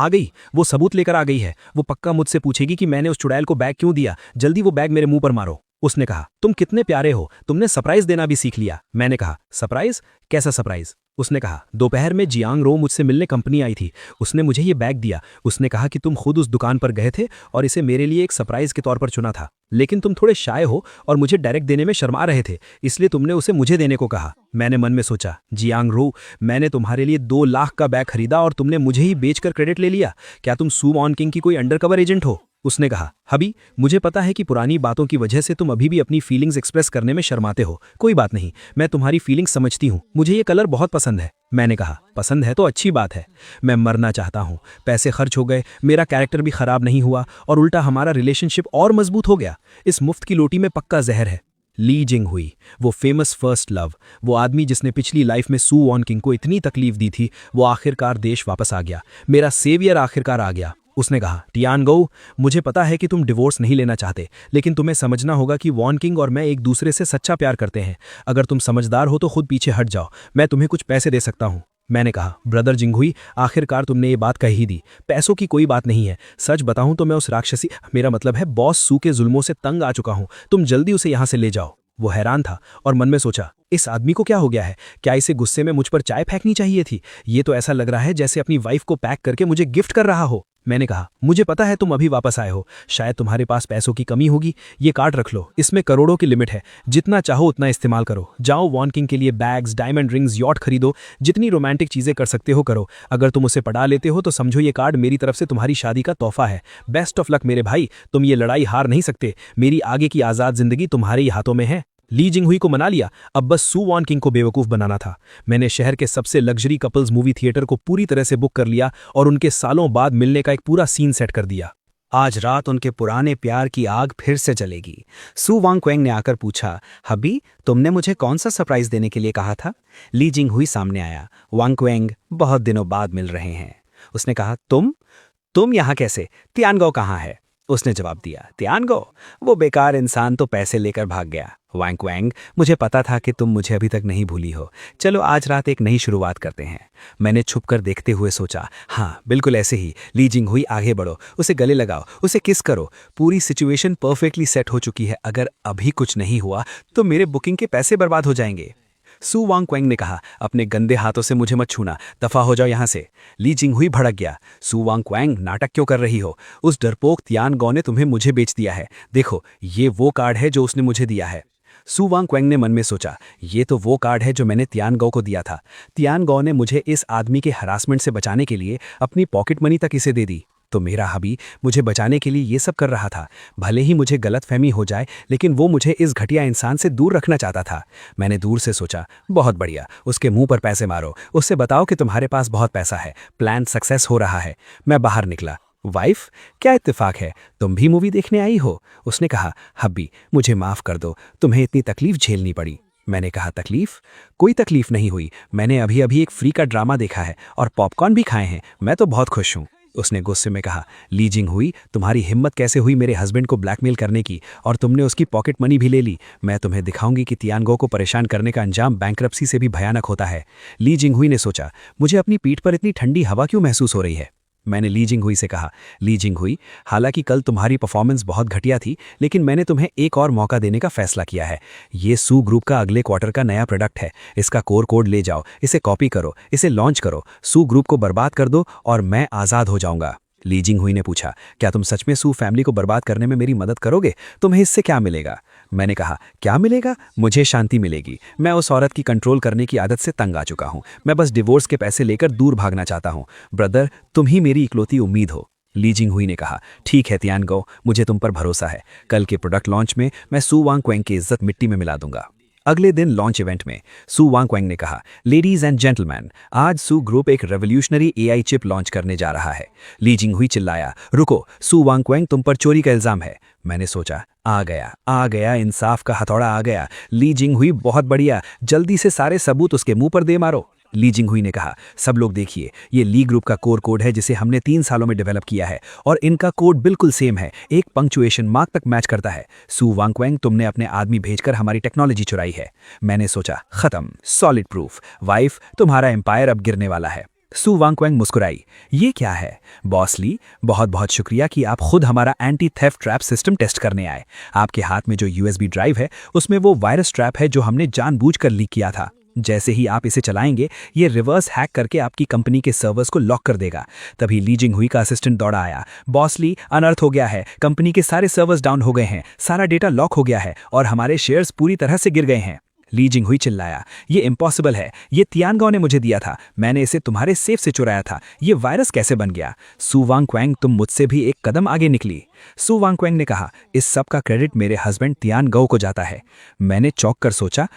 गई, वो सबूत लेकर आ गई है। वो पक्का मुझसे पूछेगी कि मैंने उस चुड़ैल को बैग क्यों दिया। जल्दी वो बैग मेरे मुंह पर मारो। उसने कहा, तुम कितने प्यारे हो, तुमने सरप्राइज देना भी सीख लिया। मैंने कहा, सरप्राइज? कैसा सरप्राइज? उसने कहा, दोपहर में जियांग रो मुझसे मिलने कंपनी आई थी, उसने मुझे ये बैग दिया। उसने कहा कि तुम खुद उस दुकान पर गए थे और इसे मेरे लिए एक सरप्राइज के तौर पर चुना था, लेकिन तुम थोड़े शाय हो और मुझे डायरेक्ट देने में शर्मा रहे थे, इसलिए तुमने उसे मुझे देने को कहा। मैंने मन में सोचा, जियांग रो, मैंने तुम्हारे लिए 2 लाख का बैग खरीदा और तुमने मुझे ही बेचकर क्रेडिट ले लिया। क्या तुम सू वान किंग की कोई अंडरकवर एजेंट हो? उसने कहा, हबी, मुझे पता है कि पुरानी बातों की वजह से तुम अभी भी अपनी फीलिंग्स एक्सप्रेस करने में शर्माते हो। कोई बात नहीं, मैं तुम्हारी फीलिंग्स समझती हूँ। मुझे ये कलर बहुत पसंद है। मैंने कहा, पसंद है तो अच्छी बात है। मैं मरना चाहता हूँ। पैसे खर्च हो गए, मेरा कैरेक्टर भी खराब नहीं हुआ और उल्टा हमारा रिलेशनशिप और मजबूत हो गया। इस मुफ्त की लोटी में पक्का जहर है। ली जिंग हुई, वो फेमस फर्स्ट लव, वो आदमी जिसने पिछली लाइफ में सू वान किंग को इतनी तकलीफ दी थी, वो आखिरकार देश वापस आ गया। मेरा सेवियर आखिरकार आ गया। उसने कहा, टियानगो, मुझे पता है कि तुम डिवोर्स नहीं लेना चाहते, लेकिन तुम्हें समझना होगा कि वान किंग और मैं एक दूसरे से सच्चा प्यार करते हैं। अगर तुम समझदार हो तो खुद पीछे हट जाओ, मैं तुम्हें कुछ पैसे दे सकता हूँ। मैंने कहा, ब्रदर जिंगहुई, आखिरकार तुमने ये बात कह ही दी। पैसों की कोई बात नहीं है। सच बताऊं तो मैं उस राक्षसी, मेरा मतलब है बॉस सू के जुल्मों से तंग आ चुका हूं। तुम जल्दी उसे यहां से ले जाओ। वो हैरान था और मन में सोचा, इस आदमी को क्या हो गया है? क्या इसे गुस्से में मुझ पर चाय फेंकनी चाहिए थी? ये तो ऐसा लग रहा है जैसे अपनी वाइफ को पैक करके मुझे गिफ्ट कर रहा हो। मैंने कहा, मुझे पता है तुम अभी वापस आए हो, शायद तुम्हारे पास पैसों की कमी होगी। ये कार्ड रख लो, इसमें करोड़ों की लिमिट है, जितना चाहो उतना इस्तेमाल करो। जाओ वॉन किंग के लिए बैग्स, डायमंड रिंग्स, यॉट खरीदो, जितनी रोमांटिक चीजें कर सकते हो करो। अगर तुम उसे पढ़ा लेते हो तो समझो ये कार्ड मेरी तरफ से तुम्हारी शादी का तोहफा है। बेस्ट ऑफ लक मेरे भाई, तुम ये लड़ाई हार नहीं सकते। मेरी आगे की आज़ाद जिंदगी तुम्हारे ही हाथों में है। ली जिंगहुई को मना लिया, अब बस सू वॉन किंग को बेवकूफ़ बनाना था। मैंने शहर के सबसे लग्जरी कपल्स मूवी थिएटर को पूरी तरह से बुक कर लिया और उनके सालों बाद मिलने का एक पूरा सीन सेट कर दिया।
आज रात उनके पुराने प्यार की आग फिर से जलेगी। सू वांगक्वेंग ने आकर पूछा, हबी, तुमने मुझे कौन सा सरप्राइज देने के लिए कहा था? ली जिंगहुई सामने आया। वांगक्वेंग, बहुत दिनों बाद मिल रहे हैं। उसने कहा, तुम यहाँ कैसे? तियानगो कहाँ है? उसने जवाब दिया, तियानगो, वो बेकार इंसान तो पैसे लेकर भाग गया। वांगक्वेंग, मुझे पता था कि तुम मुझे अभी तक नहीं भूली हो। चलो आज रात एक नई शुरुआत करते हैं। मैंने छुपकर देखते हुए सोचा, हाँ बिल्कुल ऐसे ही। ली जिंगहुई, आगे बढ़ो, उसे गले लगाओ, उसे किस करो। पूरी सिचुएशन परफेक्टली सेट हो चुकी है। अगर अभी कुछ नहीं हुआ तो मेरे बुकिंग के पैसे बर्बाद हो जाएंगे। सू वांगक्वेंग ने कहा, अपने गंदे हाथों से मुझे मत छूना, दफा हो जाओ यहाँ से। ली जिंगहुई भड़क गया। सू वांगक्वेंग, नाटक क्यों कर रही हो? उस डरपोक तियानगो ने तुम्हें मुझे बेच दिया है। देखो, ये वो कार्ड है जो उसने मुझे दिया है। सू वांगक्वेंग ने मन में सोचा, ये तो वो कार्ड है जो मैंने तियानगो को दिया था। तियानगो ने मुझे इस आदमी के हरासमेंट से बचाने के लिए अपनी पॉकेट मनी तक इसे दे दी। तो मेरा हबी मुझे बचाने के लिए ये सब कर रहा था। भले ही मुझे गलतफहमी हो जाए, लेकिन वो मुझे इस घटिया इंसान से दूर रखना चाहता था। मैंने दूर से सोचा, बहुत बढ़िया, उसके मुंह पर पैसे मारो, उससे बताओ कि तुम्हारे पास बहुत पैसा है, प्लान सक्सेस हो रहा है। मैं बाहर निकला। वाइफ, क्या इत्तेफाक है, तुम भी मूवी देखने आई हो? उसने कहा, हब्बी, मुझे माफ कर दो, तुम्हें इतनी तकलीफ झेलनी पड़ी। मैंने कहा, तकलीफ? कोई तकलीफ नहीं हुई। मैंने अभी अभी एक फ्री का ड्रामा देखा है और पॉपकॉर्न भी खाए हैं। मैं तो बहुत खुश हूँ। उसने गुस्से में कहा, ली जिंगहुई, तुम्हारी हिम्मत कैसे हुई मेरे हस्बैंड को ब्लैकमेल करने की? और तुमने उसकी पॉकेट मनी भी ले ली। मैं तुम्हें दिखाऊंगी कि तियानगो को परेशान करने का अंजाम बैंकरप्सी से भी भयानक होता है। ली जिंगहुई ने सोचा, मुझे अपनी पीठ पर इतनी ठंडी हवा क्यों महसूस हो रही है? मैंने ली जिंगहुई से कहा, ली जिंगहुई, हालांकि कल तुम्हारी परफॉर्मेंस बहुत घटिया थी, लेकिन मैंने तुम्हें एक और मौका देने का फैसला किया है। ये सू ग्रुप का अगले क्वार्टर का नया प्रोडक्ट है। इसका कोड ले जाओ, इसे कॉपी करो, इसे लॉन्च करो, सू ग्रुप को बर्बाद कर दो और मैं आज़ाद हो जाऊंगा। ली जिंगहुई ने पूछा, क्या तुम सच में सू फैमिली को बर्बाद करने में मेरी मदद करोगे? तुम्हें इससे क्या मिलेगा? मैंने कहा, क्या मिलेगा? मुझे शांति मिलेगी। मैं उस औरत की कंट्रोल करने की आदत से तंग आ चुका हूं। मैं बस डिवोर्स के पैसे लेकर दूर भागना चाहता हूं। ब्रदर, तुम ही मेरी इकलौती उम्मीद हो। ली जिंगहुई ने कहा, ठीक है तियानगो, मुझे तुम पर भरोसा है। कल के प्रोडक्ट लॉन्च में मैं सू वांगक्वेंग की इज्जत मिट्टी में मिला दूंगा। अगले दिन लॉन्च इवेंट में सू वांगक्वेंग ने कहा, लेडीज एंड जेंटलमैन, आज सू ग्रुप एक रेवोल्यूशनरी एआई चिप लॉन्च करने जा रहा है। ली जिंगहुई चिल्लाया, रुको, सू वांगक्वेंग, तुम पर चोरी का इल्जाम है। मैंने सोचा, आ गया, इंसाफ का हथौड़ा आ गया। ली जिंगहुई, बहुत बढ़िया, जल्दी से सारे सबूत उसके मुंह पर दे मारो। ली जिंगहुई ने कहा, सब लोग देखिए, ये ली ग्रुप का कोड है जिसे हमने 3 सालों में डेवलप किया है और इनका कोड बिल्कुल सेम है, एक पंक्चुएशन मार्क तक मैच करता है। सू वांगक्वेंग, तुमने अपने आदमी भेजकर हमारी टेक्नोलॉजी चुराई है। मैंने सोचा, खत्म, सॉलिड प्रूफ। वाइफ, तुम्हारा एम्पायर अब गिरने वाला है। सू वांगक्वेंग मुस्कुराई, ये क्या है? बॉस ली, बहुत बहुत शुक्रिया कि आप खुद हमारा anti theft trap system test करने आए। आपके हाथ में जो यूएसबी ड्राइव है उसमें वो वायरस ट्रैप है जो हमने जानबूझकर लीक किया था। जैसे ही आप इसे चलाएंगे, ये रिवर्स हैक करके आपकी कंपनी के सर्वर्स को लॉक कर देगा। तभी ली जिंगहुई का असिस्टेंट दौड़ा आया, बॉस ली, अनर्थ हो गया है, कंपनी के सारे सर्वर्स डाउन हो गए हैं, सारा डेटा लॉक हो गया है और हमारे शेयर्स पूरी तरह से गिर गए हैं। ली जिंगहुई चिल्लाया, ये इम्पॉसिबल है, ये तियानगो ने मुझे दिया था, मैंने इसे तुम्हारे सेफ से चुराया था, ये वायरस कैसे बन गया? सू वांगक्वेंग, तुम मुझसे भी एक कदम आगे निकली। सू वांगक्वेंग ने कहा, इस सब का क्रेडिट मेरे हस्बैंड तियानगो को जाता है। मैंने चौंक कर सोचा,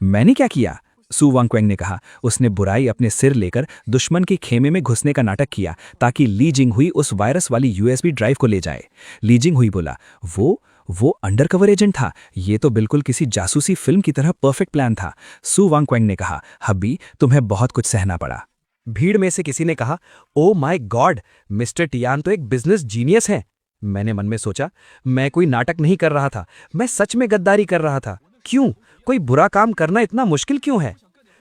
मैंने क्या किया? सू वांगक्वेंग ने कहा, उसने बुराई अपने सिर लेकर दुश्मन के खेमे में घुसने का नाटक किया ताकि ली जिंगहुई उस वायरस वाली यूएसबी ड्राइव को ले जाए। ली जिंगहुई बोला, वो अंडरकवर एजेंट था, ये तो बिल्कुल किसी जासूसी फिल्म की तरह परफेक्ट प्लान था। सू वांगक्वेंग ने कहा, हब्बी, तुम्हें बहुत कुछ सहना पड़ा। भीड़ में से किसी ने कहा, oh my God, mister Tian तो एक बिजनेस जीनियस है। मैंने मन में सोचा, मैं कोई नाटक नहीं कर रहा था, मैं सच में गद्दारी कर रहा था। क्यों? कोई बुरा काम करना इतना मुश्किल क्यों है?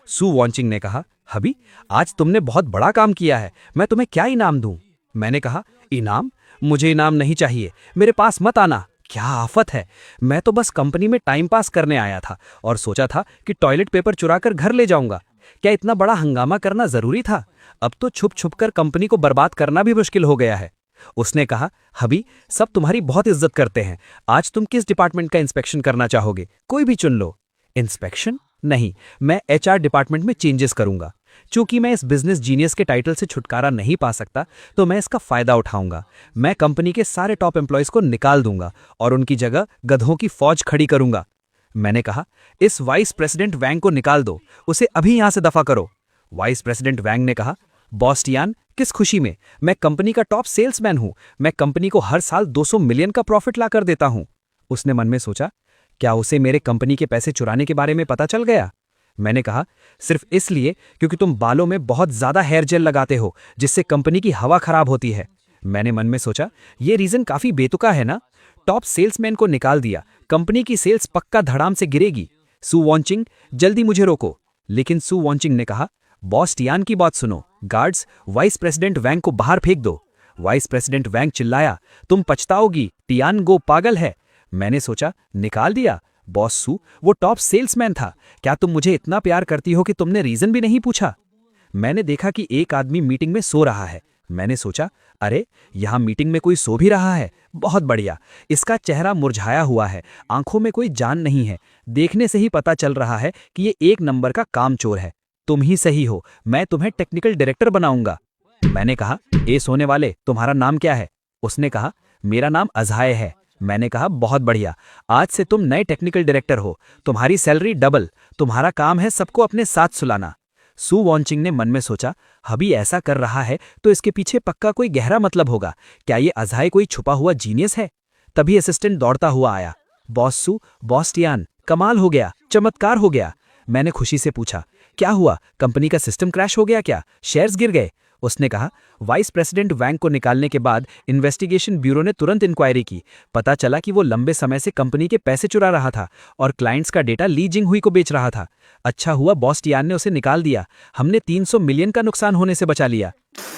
सू वांचिंग ने कहा, हबी, आज तुमने बहुत बड़ा काम किया है, मैं तुम्हें क्या इनाम दूं? मैंने कहा, इनाम? मुझे इनाम नहीं चाहिए, मेरे पास मत आना। क्या आफत है, मैं तो बस कंपनी में टाइम पास करने आया था और सोचा था कि टॉयलेट पेपर चुराकर घर ले जाऊंगा। क्या इतना बड़ा हंगामा करना जरूरी था? अब तो छुप छुप कर कंपनी को बर्बाद करना भी मुश्किल हो गया है। उसने कहा, हबी, सब तुम्हारी बहुत इज्जत करते हैं। आज तुम किस डिपार्टमेंट का इंस्पेक्शन करना चाहोगे? कोई भी चुन लो। इंस्पेक्शन? नहीं, मैं एचआर डिपार्टमेंट में चेंजेस करूंगा। चूंकि मैं इस बिजनेस जीनियस के टाइटल से छुटकारा नहीं पा सकता, तो मैं इसका फायदा उठाऊंगा। मैं कंपनी के सारे टॉप एम्प्लॉयज को निकाल दूंगा और उनकी जगह गधों की फौज खड़ी करूंगा। मैंने कहा, इस वाइस प्रेसिडेंट वैंग को निकाल दो, उसे अभी यहां से दफा करो। वाइस प्रेसिडेंट वैंग ने कहा, बॉस टियान, किस खुशी में? मैं कंपनी का टॉप सेल्समैन हूं, मैं कंपनी को हर साल 200 मिलियन का प्रॉफिट ला कर देता हूं। उसने मन में सोचा, क्या उसे मेरे कंपनी के पैसे चुराने के बारे में पता चल गया? मैंने कहा, सिर्फ इसलिए क्योंकि तुम बालों में बहुत ज्यादा हेयर जेल लगाते हो, जिससे कंपनी की हवा खराब होती है। मैंने मन में सोचा, ये रीजन काफी बेतुका है ना? टॉप सेल्समैन को निकाल दिया, कंपनी की सेल्स पक्का धड़ाम से गिरेगी। सू वॉन्चिंग, जल्दी मुझे रोको। लेकिन सू वॉन्चिंग ने कहा, बॉस टियान की बात सुनो, गार्ड्स, वाइस प्रेसिडेंट वैंग को बाहर फेंक दो। वाइस प्रेसिडेंट वैंग चिल्लाया, तुम पछताओगी, टियान गो पागल है। मैंने सोचा, निकाल दिया? बॉस सू, वो टॉप सेल्समैन था। क्या तुम मुझे इतना प्यार करती हो कि तुमने रीजन भी नहीं पूछा? मैंने देखा कि एक आदमी मीटिंग में सो रहा है। मैंने सोचा, अरे यहां मीटिंग में कोई सो भी रहा है, बहुत बढ़िया। इसका चेहरा मुरझाया हुआ है, आंखों में कोई जान नहीं है। देखने से ही पता चल रहा है कि ये एक नंबर का कामचोर है। तुम ही सही हो, मैं तुम्हें टेक्निकल डायरेक्टर बनाऊंगा। मैंने कहा, ए सोने वाले, तुम्हारा नाम क्या है? उसने कहा, मेरा नाम अजहाय है। मैंने कहा, बहुत बढ़िया, आज से तुम नए टेक्निकल डायरेक्टर हो, तुम्हारी सैलरी डबल, तुम्हारा काम है सबको अपने साथ सुलाना। सू वॉन्चिंग ने मन में सोचा, हबी ऐसा कर रहा है तो इसके पीछे पक्का कोई गहरा मतलब होगा। क्या ये अजहाय कोई छुपा हुआ जीनियस है? तभी असिस्टेंट दौड़ता हुआ आया, बॉस सू, बॉस टियान, कमाल हो गया, चमत्कार हो गया। मैंने खुशी से पूछा, क्या हुआ? कंपनी का सिस्टम क्रैश हो गया क्या? शेयर्स गिर गए? उसने कहा, वाइस प्रेसिडेंट वैंग को निकालने के बाद इन्वेस्टिगेशन ब्यूरो ने तुरंत इंक्वायरी की। पता चला कि वो लंबे समय से कंपनी के पैसे चुरा रहा था और क्लाइंट्स का डेटा ली जिंगहुई को बेच रहा था। अच्छा हुआ बॉस टियान ने उसे निकाल दिया, हमने 300 मिलियन का नुकसान होने से बचा लिया।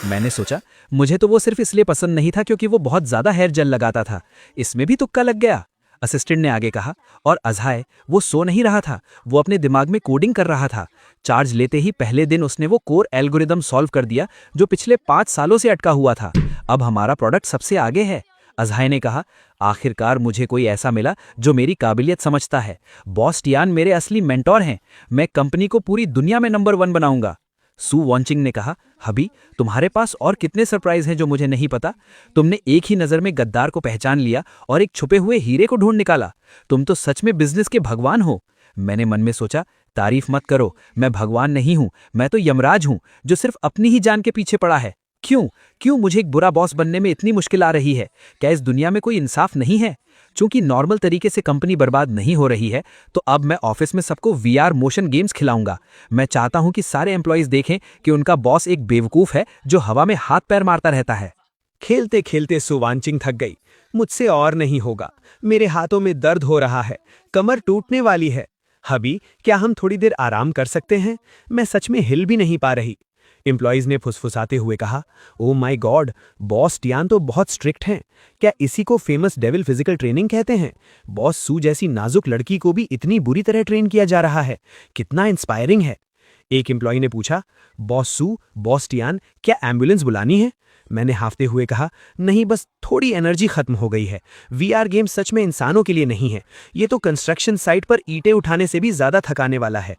मैंने सोचा, मुझे तो वो सिर्फ इसलिए पसंद नहीं था क्योंकि वो बहुत ज्यादा हेयर जेल लगाता था, इसमें भी तुक्का लग गया। असिस्टेंट ने आगे कहा, और अजहाय, वो सो नहीं रहा था, वो अपने दिमाग में कोडिंग कर रहा था। चार्ज लेते ही पहले दिन उसने वो कोर एल्गोरिदम सॉल्व कर दिया जो पिछले 5 सालों से अटका हुआ था। अब हमारा प्रोडक्ट सबसे आगे है। अजहाय ने कहा, आखिरकार मुझे कोई ऐसा मिला जो मेरी काबिलियत समझता है। बॉस टियान मेरे असली मेंटोर हैं, मैं कंपनी को पूरी दुनिया में नंबर 1 बनाऊंगा। सू वॉन्चिंग ने कहा, हबी, तुम्हारे पास और कितने सरप्राइज हैं जो मुझे नहीं पता? तुमने एक ही नजर में गद्दार को पहचान लिया और एक छुपे हुए हीरे को ढूंढ निकाला। तुम तो सच में बिजनेस के भगवान हो। मैंने मन में सोचा, तारीफ मत करो, मैं भगवान नहीं हूं, मैं तो यमराज हूं जो सिर्फ अपनी ही जान के पीछे पड़ा है। क्यों मुझे एक बुरा बॉस बनने में इतनी मुश्किल आ रही है? क्या इस दुनिया में कोई इंसाफ नहीं है? चूंकि नॉर्मल तरीके से कंपनी बर्बाद नहीं हो रही है, तो अब मैं ऑफिस में सबको वीआर मोशन गेम्स खिलाऊंगा। मैं चाहता हूं कि सारे एम्प्लॉइज देखें कि उनका बॉस एक बेवकूफ है जो हवा में हाथ पैर मारता रहता है।
खेलते खेलते सू वॉन्चिंग थक गई। मुझसे और नहीं होगा, मेरे हाथों में दर्द हो रहा है, कमर टूटने वाली है। हबी, क्या हम थोड़ी देर आराम कर सकते हैं? मैं सच में हिल भी नहीं पा रही। एम्प्लॉइज ने फुसफुसाते हुए कहा, oh my God, boss Tian तो बहुत स्ट्रिक्ट हैं। क्या इसी को फेमस डेविल फिजिकल ट्रेनिंग कहते हैं? बॉस सू जैसी नाजुक लड़की को भी इतनी बुरी तरह ट्रेन किया जा रहा है, कितना इंस्पायरिंग है। एक एम्प्लॉय ने पूछा, बॉस सू, बॉस टियान, क्या एम्बुलेंस बुलानी है? मैंने हाफते हुए कहा, नहीं, बस थोड़ी एनर्जी खत्म हो गई है। वीआर गेम सच में इंसानों के लिए नहीं है, ये तो कंस्ट्रक्शन साइट पर ईंटें उठाने से भी ज्यादा थकाने वाला है।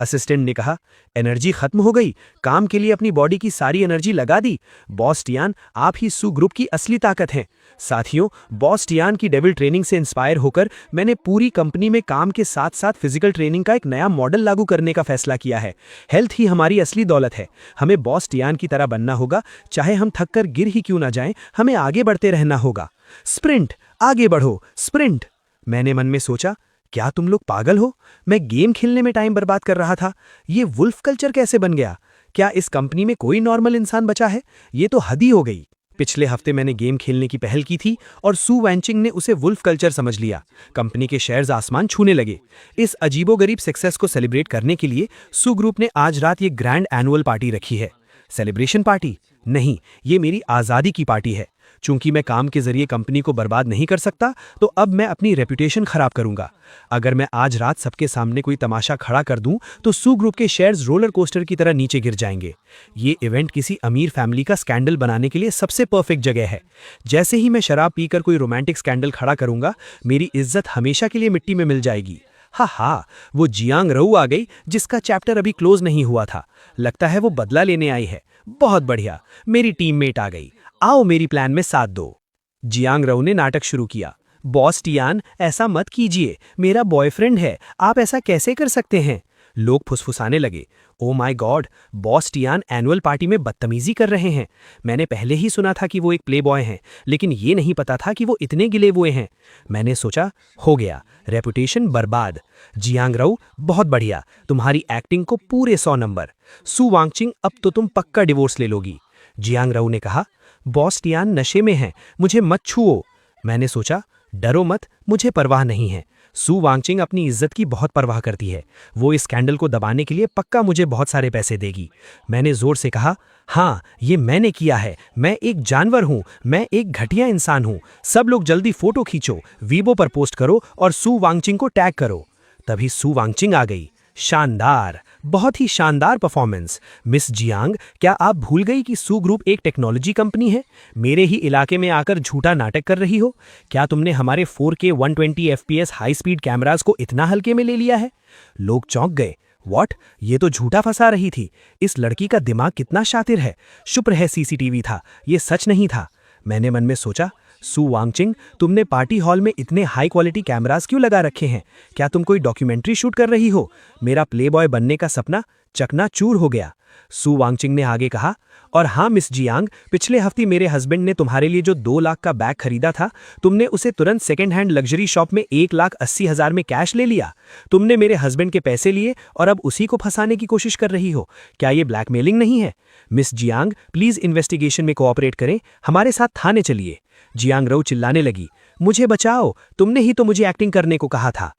असिस्टेंट ने कहा, एनर्जी खत्म हो गई? काम के लिए अपनी बॉडी की सारी एनर्जी लगा दी? बॉस टियान, आप ही सू ग्रुप की असली ताकत हैं। साथियों, बॉस टियान की डेविल ट्रेनिंग से इंस्पायर होकर मैंने पूरी कंपनी में काम के साथ साथ फिजिकल ट्रेनिंग का एक नया मॉडल लागू करने का फैसला किया है। हेल्थ ही हमारी असली दौलत है। हमें बॉस टियान की तरह बनना होगा, चाहे हम थक कर गिर ही क्यों ना जाएं, हमें आगे बढ़ते रहना होगा। स्प्रिंट, आगे बढ़ो, स्प्रिंट। मैंने मन में सोचा, क्या तुम लोग पागल हो? मैं गेम खेलने में टाइम बर्बाद कर रहा था। ये वुल्फ कल्चर कैसे बन गया? क्या इस कंपनी में कोई नॉर्मल इंसान बचा है? ये तो हद ही हो गई।
पिछले हफ्ते मैंने गेम खेलने की पहल की थी और सू वैंचिंग ने उसे वुल्फ कल्चर समझ लिया। कंपनी के शेयर्स आसमान छूने लगे। इस अजीबोगरीब सक्सेस को सेलिब्रेट करने के लिए सू ग्रुप ने आज रात ये ग्रैंड एनुअल पार्टी रखी है। सेलिब्रेशन पार्टी नहीं, ये मेरी आज़ादी की पार्टी है। चूंकि मैं काम के जरिए कंपनी को बर्बाद नहीं कर सकता, तो अब मैं अपनी रेपुटेशन खराब करूंगा। अगर मैं आज रात सबके सामने कोई तमाशा खड़ा कर दूं, तो सू ग्रुप के शेयर्स रोलर कोस्टर की तरह नीचे गिर जाएंगे। ये इवेंट किसी अमीर फैमिली का स्कैंडल बनाने के लिए सबसे परफेक्ट जगह है। जैसे ही मैं शराब पीकर कोई रोमांटिक स्कैंडल खड़ा करूंगा, मेरी इज्जत हमेशा के लिए मिट्टी में मिल जाएगी। हा, वो जियांग रऊ आ गई जिसका चैप्टर अभी क्लोज नहीं हुआ था। लगता है वो बदला लेने आई है। बहुत बढ़िया, मेरी टीममेट आ गई। आओ मेरी प्लान में साथ दो। जियांग रऊ ने नाटक शुरू किया। बॉस टियान, ऐसा मत कीजिए, मेरा बॉयफ्रेंड है, आप ऐसा कैसे कर सकते हैं? लोग फुसफुसाने लगे। Oh my God, boss Tian annual party में बदतमीजी कर रहे हैं। मैंने पहले ही सुना था कि वो एक प्लेबॉय हैं, लेकिन ये नहीं पता था कि वो इतने गिले हुए हैं। मैंने सोचा, हो गया, रेपुटेशन बर्बाद। जियांग रऊ, बहुत बढ़िया, तुम्हारी एक्टिंग को पूरे 100 नंबर। सू वांगचिंग, अब तो तुम पक्का डिवोर्स ले लोगी। जियांग रऊ ने कहा, बॉस टियान नशे में हैं, मुझे मत छुओ। मैंने सोचा, डरो मत, मुझे परवाह नहीं है। सू वांगचिंग अपनी इज्जत की बहुत परवाह करती है। वो इस स्कैंडल को दबाने के लिए पक्का मुझे बहुत सारे पैसे देगी। मैंने जोर से कहा, हाँ, ये मैंने किया है। मैं एक जानवर हूँ, मैं एक घटिया इंसान हूँ। सब लोग जल्दी फोटो खींचो, वीबो पर पोस्ट करो और सू वांगचिंग को टैग करो। तभी सू वांगचिंग आ गई। शानदार, बहुत ही शानदार परफॉर्मेंस। मिस जियांग, क्या आप भूल गई कि सू ग्रुप एक टेक्नोलॉजी कंपनी है? मेरे ही इलाके में आकर झूठा नाटक कर रही हो? क्या तुमने हमारे 4K 120 FPS high speed cameras को इतना हल्के में ले लिया है? लोग चौंक गए। व्हाट? ये तो झूठा फंसा रही थी। इस लड़की का दिमाग कितना शातिर है। शुक्र है CCTV था, ये सच नहीं था। मैंने मन में सोचा, सू वांगचिंग, तुमने पार्टी हॉल में इतने हाई क्वालिटी कैमरास क्यों लगा रखे हैं? क्या तुम कोई डॉक्यूमेंट्री शूट कर रही हो? मेरा प्लेबॉय बनने का सपना चकनाचूर हो गया। सू वांगचिंग ने आगे कहा, और हाँ मिस जियांग, पिछले हफ्ते मेरे हस्बैंड ने तुम्हारे लिए जो 2 लाख का बैग खरीदा था, तुमने उसे तुरंत सेकेंड हैंड लग्जरी शॉप में 1,80,000 में कैश ले लिया। तुमने मेरे हस्बैंड के पैसे लिए और अब उसी को फंसाने की कोशिश कर रही हो। क्या ये ब्लैकमेलिंग नहीं है? मिस जियांग, प्लीज इन्वेस्टिगेशन में कोऑपरेट करें, हमारे साथ थाने चलिए। जियांग रऊ चिल्लाने लगी, मुझे बचाओ, तुमने ही तो मुझे एक्टिंग करने को कहा था।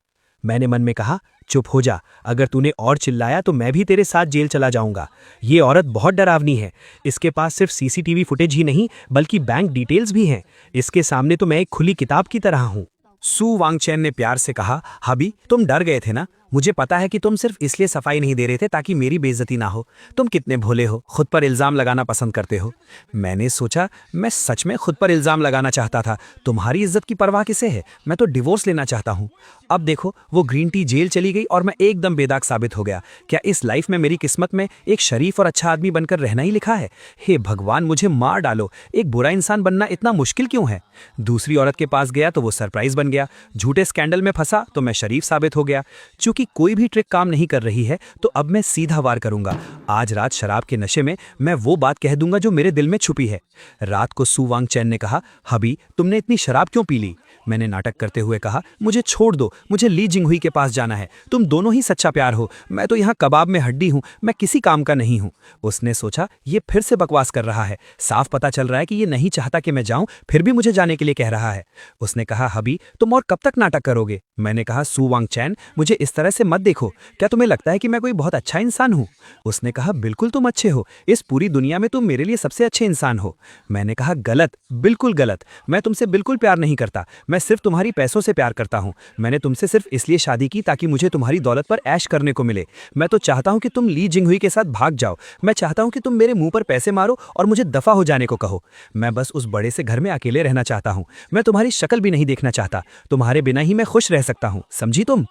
मैंने मन में कहा, चुप हो जा, अगर तूने और चिल्लाया तो मैं भी तेरे साथ जेल चला जाऊंगा। ये औरत बहुत डरावनी है। इसके पास सिर्फ CCTV फुटेज ही नहीं, बल्कि बैंक डिटेल्स भी हैं। इसके सामने तो मैं एक खुली किताब की तरह हूं। सू वांगचैन ने प्यार से कहा, हबी, तुम डर गए थे ना? मुझे पता है कि तुम सिर्फ इसलिए सफाई नहीं दे रहे थे ताकि मेरी बेइज्जती ना हो। तुम कितने भोले हो, खुद पर इल्जाम लगाना पसंद करते हो। मैंने सोचा, मैं सच में खुद पर इल्जाम लगाना चाहता था। तुम्हारी इज्जत की परवाह किसे है? मैं तो डिवोर्स लेना चाहता हूँ। अब देखो, वो ग्रीन टी जेल चली गई और मैं एकदम बेदाग साबित हो गया। क्या इस लाइफ में मेरी किस्मत में एक शरीफ और अच्छा आदमी बनकर रहना ही लिखा है? हे भगवान, मुझे मार डालो। एक बुरा इंसान बनना इतना मुश्किल क्यों है? दूसरी औरत के पास गया तो वो सरप्राइज बन गया। झूठे स्कैंडल में फंसा तो मैं शरीफ साबित हो गया। चूंकि कोई भी ट्रिक काम नहीं कर रही है, तो अब मैं सीधा वार करूंगा। आज रात शराब के नशे में मैं वो बात कह दूंगा जो मेरे दिल में छुपी है। रात को सू वांगचैन ने कहा, हबी, तुमने इतनी शराब क्यों पी ली? मैंने नाटक करते हुए कहा, मुझे छोड़ दो, मुझे ली जिंगहुई के पास जाना है। तुम दोनों ही सच्चा प्यार हो, मैं तो यहाँ कबाब में हड्डी हूँ, मैं किसी काम का नहीं हूँ। उसने सोचा, ये फिर से बकवास कर रहा है। साफ पता चल रहा है कि ये नहीं चाहता कि मैं जाऊं, फिर भी मुझे जाने के लिए कह रहा है। उसने कहा, हबी, तुम और कब तक नाटक करोगे? मैंने कहा, सू वांगचैन, मुझे इस तरह से मत देखो। क्या तुम्हें लगता है कि मैं कोई बहुत अच्छा इंसान हूँ? उसने कहा, बिल्कुल तुम अच्छे हो। इस पूरी दुनिया में तुम मेरे लिए सबसे अच्छे इंसान हो। मैंने कहा, गलत, बिल्कुल गलत। मैं तुमसे बिल्कुल प्यार नहीं करता। मैं सिर्फ तुम्हारी पैसों से प्यार करता हूँ। मैंने तुमसे सिर्फ इसलिए शादी की ताकि मुझे तुम्हारी दौलत पर ऐश करने को मिले। मैं तो चाहता हूँ कि तुम ली जिंगहुई के साथ भाग जाओ। मैं चाहता हूँ कि तुम मेरे मुंह पर पैसे मारो और मुझे दफा हो जाने को कहो। मैं बस उस बड़े से घर में अकेले रहना चाहता हूँ। मैं तुम्हारी शक्ल भी नहीं देखना चाहता। तुम्हारे बिना ही मैं खुश रह सकता हूँ, समझी तुम?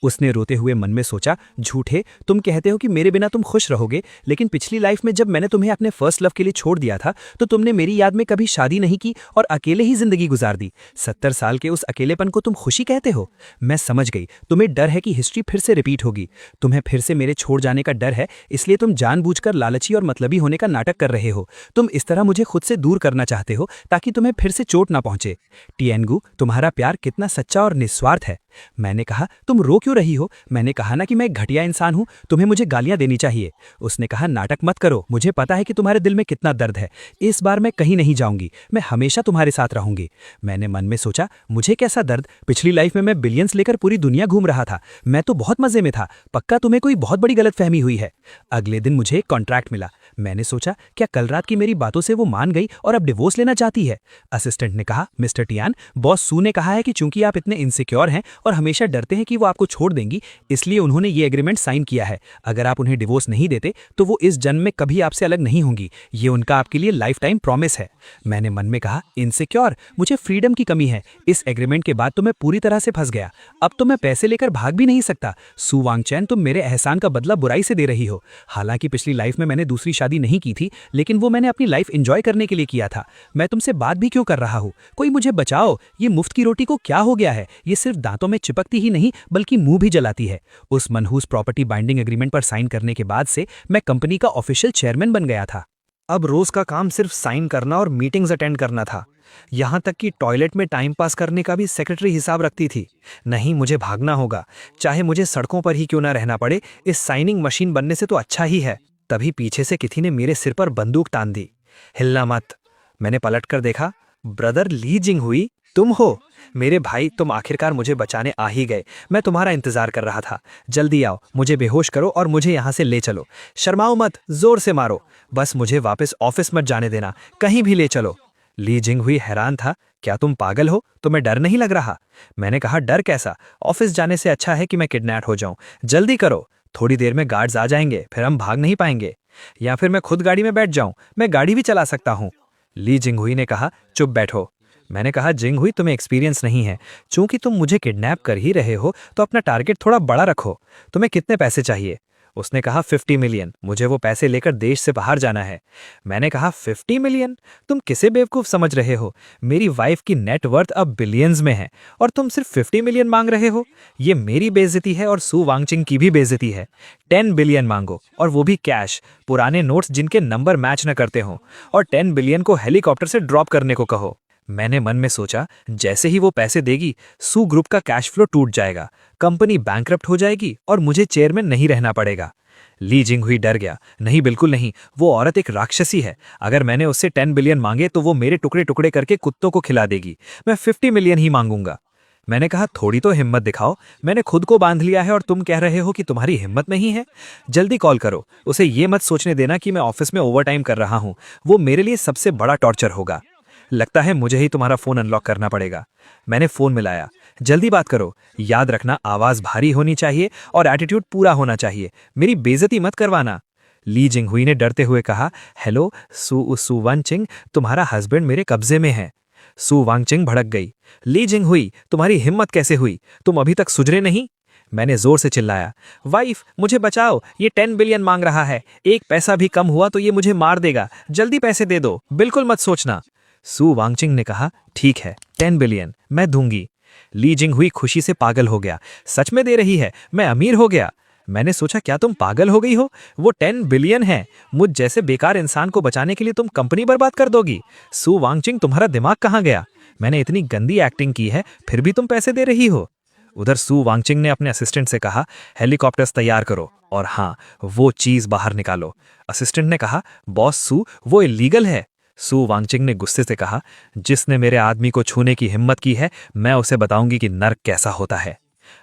उसने रोते हुए मन में सोचा, झूठे, तुम कहते हो कि मेरे बिना तुम खुश रहोगे, लेकिन पिछली लाइफ में जब मैंने तुम्हें अपने फर्स्ट लव के लिए छोड़ दिया था, तो तुमने मेरी याद में कभी शादी नहीं की और अकेले ही जिंदगी गुजार दी। 70 साल के उस अकेलेपन को तुम खुशी कहते हो? मैं समझ गई, तुम्हें डर है कि हिस्ट्री फिर से रिपीट होगी। तुम्हें फिर से मेरे छोड़ जाने का डर है, इसलिए तुम जानबूझकर लालची और मतलबी होने का नाटक कर रहे हो। तुम इस तरह मुझे खुद से दूर करना चाहते हो ताकि तुम्हें फिर से चोट ना पहुंचे। टिएंगू, तुम्हारा प्यार कितना सच्चा और निस्वार्थ है। मैंने कहा, तुम रो क्यों रही हो? मैंने कहा ना कि मैं एक घटिया इंसान हूँ, तुम्हें मुझे गालियां देनी चाहिए। उसने कहा, नाटक मत करो, मुझे पता है कि तुम्हारे दिल में कितना दर्द है। इस बार मैं कहीं नहीं जाऊंगी, मैं हमेशा तुम्हारे साथ रहूंगी। मैंने मन में सोचा, मुझे कैसा दर्द? पिछली लाइफ में मैं बिलियंस लेकर पूरी दुनिया घूम रहा था, मैं तो बहुत मजे में था। पक्का तुम्हें कोई बहुत बड़ी गलतफहमी हुई है। अगले दिन मुझे एक कॉन्ट्रैक्ट मिला। मैंने सोचा, क्या कल रात की मेरी बातों से वो मान गई और अब डिवोर्स लेना चाहती है? असिस्टेंट ने कहा, मिस्टर टियान, बॉस सू ने कहा है कि चूंकि आप इतने इनसिक्योर हैं और हमेशा डरते हैं कि वो आपको छोड़ देंगी, इसलिए उन्होंने ये एग्रीमेंट साइन किया है। अगर आप उन्हें डिवोर्स नहीं देते तो वो इस जन्म में कभी आपसे अलग नहीं होंगी। ये उनका आपके लिए लाइफ टाइम प्रॉमिस है। मैंने मन में कहा, इनसिक्योर? मुझे फ्रीडम की कमी है। इस एग्रीमेंट के बाद तो मैं पूरी तरह से फंस गया। अब तो मैं पैसे लेकर भाग भी नहीं सकता। सू वांगचैन, तुम मेरे एहसान का बदला बुराई से दे रही हो। हालांकि पिछली लाइफ में मैंने दूसरी शादी नहीं की थी, लेकिन वो मैंने अपनी लाइफ एंजॉय करने के लिए किया था। मैं तुमसे बात भी क्यों कर रहा हूँ? कोई मुझे बचाओ। ये मुफ्त की रोटी को क्या हो गया है? ये सिर्फ दांतों में चिपकती ही नहीं बल्कि मुंह भी जलाती है। उस मनहूस प्रॉपर्टी बाइंडिंग एग्रीमेंट पर साइन करने के बाद से मैं कंपनी का ऑफिशियल चेयरमैन बन गया था।
अब रोज का काम सिर्फ साइन करना और मीटिंग्स अटेंड करना था। यहाँ तक कि टॉयलेट में टाइम पास करने का भी सेक्रेटरी हिसाब रखती थी। नहीं, मुझे भागना होगा, चाहे मुझे सड़कों पर ही क्यों ना रहना पड़े। इस साइनिंग मशीन बनने से तो अच्छा ही है। तभी पीछे से किसी ने मेरे सिर पर बंदूक तान दी। हिलना मत। मैंने पलटकर देखा। ब्रदर ली जिंगहुई, तुम हो? मेरे भाई, तुम आखिरकार मुझे बचाने आ ही गए। मैं तुम्हारा इंतजार कर रहा था। जल्दी आओ, मुझे बेहोश करो और मुझे यहाँ से ले चलो। शर्माओ मत, जोर से मारो। बस मुझे वापस ऑफिस मत जाने देना, कहीं भी ले चलो। ली जिंगहुई हैरान था। क्या तुम पागल हो? तुम्हें डर नहीं लग रहा? मैंने कहा, डर कैसा? ऑफिस जाने से अच्छा है कि मैं किडनैप हो जाऊं। जल्दी करो, थोड़ी देर में गार्ड्स आ जाएंगे, फिर हम भाग नहीं पाएंगे। या फिर मैं खुद गाड़ी में बैठ जाऊं, मैं गाड़ी भी चला सकता हूं। ली जिंगहुई ने कहा, चुप बैठो। मैंने कहा, जिंगहुई, तुम्हें एक्सपीरियंस नहीं है। चूंकि तुम मुझे किडनैप कर ही रहे हो तो अपना टारगेट थोड़ा बड़ा रखो। तुम्हें कितने पैसे चाहिए? उसने कहा, 50 मिलियन। मुझे वो पैसे लेकर देश से बाहर जाना है। मैंने कहा, 50 मिलियन? तुम किसे बेवकूफ़ समझ रहे हो? मेरी वाइफ की नेटवर्थ अब बिलियंस में है और तुम सिर्फ 50 मिलियन मांग रहे हो। ये मेरी बेइज्जती है और सू वांगचिंग की भी बेइज्जती है। 10 बिलियन मांगो, और वो भी कैश, पुराने नोट्स जिनके नंबर मैच न करते हों, और 10 बिलियन को हेलीकॉप्टर से ड्रॉप करने को कहो। मैंने मन में सोचा, जैसे ही वो पैसे देगी, सू ग्रुप का कैश फ्लो टूट जाएगा, कंपनी बैंकरप्ट हो जाएगी और मुझे चेयरमैन नहीं रहना पड़ेगा। ली जिंगहुई डर गया। नहीं, बिल्कुल नहीं, वो औरत एक राक्षसी है। अगर मैंने उससे 10 बिलियन मांगे तो वो मेरे टुकड़े टुकड़े करके कुत्तों को खिला देगी। मैं 50 मिलियन ही मांगूंगा। मैंने कहा, थोड़ी तो हिम्मत दिखाओ। मैंने खुद को बांध लिया है और तुम कह रहे हो कि तुम्हारी हिम्मत नहीं है। जल्दी कॉल करो। उसे ये मत सोचने देना कि मैं ऑफिस में ओवरटाइम कर रहा हूँ। वो मेरे लिए सबसे बड़ा टॉर्चर होगा। लगता है मुझे ही तुम्हारा फोन अनलॉक करना पड़ेगा। मैंने फोन मिलाया। जल्दी बात करो। याद रखना, आवाज भारी होनी चाहिए और एटीट्यूड पूरा होना चाहिए। मेरी बेइज्जती मत करवाना। ली जिंगहुई ने डरते हुए कहा, हेलो सू वांगचिंग, तुम्हारा हस्बैंड मेरे कब्जे में है। सू वांगचिंग भड़क गई। ली जिंगहुई, तुम्हारी हिम्मत कैसे हुई? तुम अभी तक सुधरे नहीं? मैंने जोर से चिल्लाया, वाइफ मुझे बचाओ, ये 10 बिलियन मांग रहा है। एक पैसा भी कम हुआ तो ये मुझे मार देगा। जल्दी पैसे दे दो, बिल्कुल मत सोचना। सू वांगचिंग ने कहा, ठीक है, 10 बिलियन मैं दूंगी। ली जिंगहुई खुशी से पागल हो गया। सच में दे रही है? मैं अमीर हो गया। मैंने सोचा, क्या तुम पागल हो गई हो? वो 10 बिलियन है। मुझ जैसे बेकार इंसान को बचाने के लिए तुम कंपनी बर्बाद कर दोगी। सू वांगचिंग, तुम्हारा दिमाग कहाँ गया? मैंने इतनी गंदी एक्टिंग की है, फिर भी तुम पैसे दे रही हो। उधर सू वांगचिंग ने अपने असिस्टेंट से कहा, हेलीकॉप्टर्स तैयार करो और हाँ, वो चीज बाहर निकालो। असिस्टेंट ने कहा, बॉस सू, वो इलीगल है। सू वांगचिंग ने गुस्से से कहा, जिसने मेरे आदमी को छूने की हिम्मत की है, मैं उसे बताऊंगी कि नर्क कैसा होता है।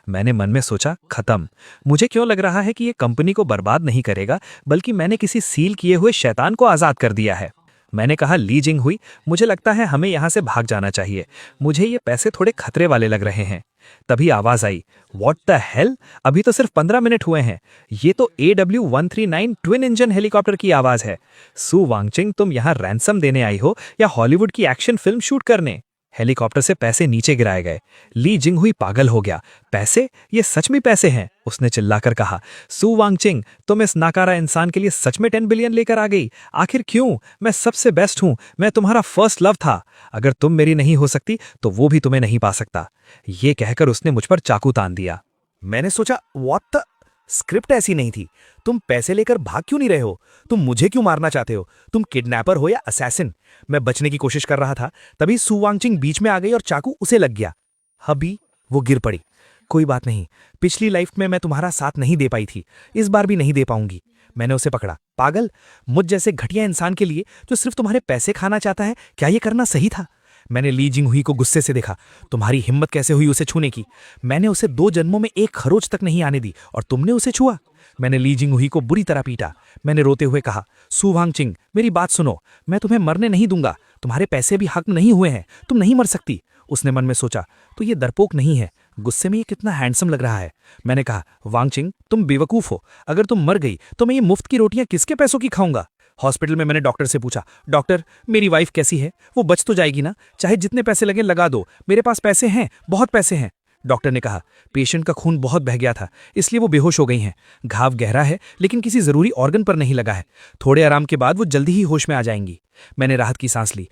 मैंने मन में सोचा, खत्म। मुझे क्यों लग रहा है कि ये कंपनी को बर्बाद नहीं करेगा, बल्कि मैंने किसी सील किए हुए शैतान को आजाद कर दिया है। मैंने कहा, ली जिंगहुई, मुझे लगता है हमें यहाँ से भाग जाना चाहिए। मुझे ये पैसे थोड़े खतरे वाले लग रहे हैं। तभी आवाज आई, व्हाट द हेल? अभी तो सिर्फ 15 मिनट हुए हैं। ये तो AW139 ट्विन इंजन हेलीकॉप्टर की आवाज है। सू वांगचिंग, तुम यहाँ रैंसम देने आई हो या हॉलीवुड की एक्शन फिल्म शूट करने? हेलीकॉप्टर से पैसे नीचे गिराए गए। ली जिंगहुई पागल हो गया। पैसे? ये सच में पैसे हैं? उसने चिल्लाकर कहा, सू वांगचिंग, तुम इस नाकारा इंसान के लिए सच में 10 बिलियन लेकर आ गई? आखिर क्यों? मैं सबसे बेस्ट हूं, मैं तुम्हारा फर्स्ट लव था। अगर तुम मेरी नहीं हो सकती तो वो भी तुम्हें नहीं पा सकता। ये कहकर उसने मुझ पर चाकू तान दिया।
मैंने सोचा, व्हाट द, स्क्रिप्ट ऐसी नहीं थी। तुम पैसे लेकर भाग क्यों नहीं रहे हो? तुम मुझे क्यों मारना चाहते हो? तुम किडनैपर हो या असैसिन? मैं बचने की कोशिश कर रहा था, तभी सू वांगचिंग बीच में आ गई और चाकू उसे लग गया। अभी वो गिर पड़ी। कोई बात नहीं, पिछली लाइफ में मैं तुम्हारा साथ नहीं दे पाई थी, इस बार भी नहीं दे पाऊंगी। मैंने उसे पकड़ा। पागल, मुझ जैसे घटिया इंसान के लिए जो सिर्फ तुम्हारे पैसे खाना चाहता है, क्या ये करना सही था? मैंने ली जिंगहुई को गुस्से से देखा। तुम्हारी हिम्मत कैसे हुई उसे छूने की? मैंने उसे 2 जन्मों में एक खरोच तक नहीं आने दी और तुमने उसे छुआ। मैंने ली जिंगहुई को बुरी तरह पीटा। मैंने रोते हुए कहा, सु वांगचिंग, मेरी बात सुनो, मैं तुम्हें मरने नहीं दूंगा। तुम्हारे पैसे भी हक नहीं हुए हैं, तुम नहीं मर सकती। उसने मन में सोचा, तो ये डरपोक नहीं है, गुस्से में ये कितना हैंडसम लग रहा है। मैंने कहा, वांगचिंग, तुम बेवकूफ हो। अगर तुम मर गई तो मैं ये मुफ्त की रोटियां किसके पैसों की खाऊंगा? हॉस्पिटल में मैंने डॉक्टर से पूछा, डॉक्टर, मेरी वाइफ कैसी है? वो बच तो जाएगी ना? चाहे जितने पैसे लगे लगा दो, मेरे पास पैसे हैं, बहुत पैसे हैं। डॉक्टर ने कहा, पेशेंट का खून बहुत बह गया था, इसलिए वो बेहोश हो गई हैं। घाव गहरा है, लेकिन किसी जरूरी ऑर्गन पर नहीं लगा है। थोड़े आराम के बाद वो जल्दी ही होश में आ जाएंगी। मैंने राहत की सांस ली।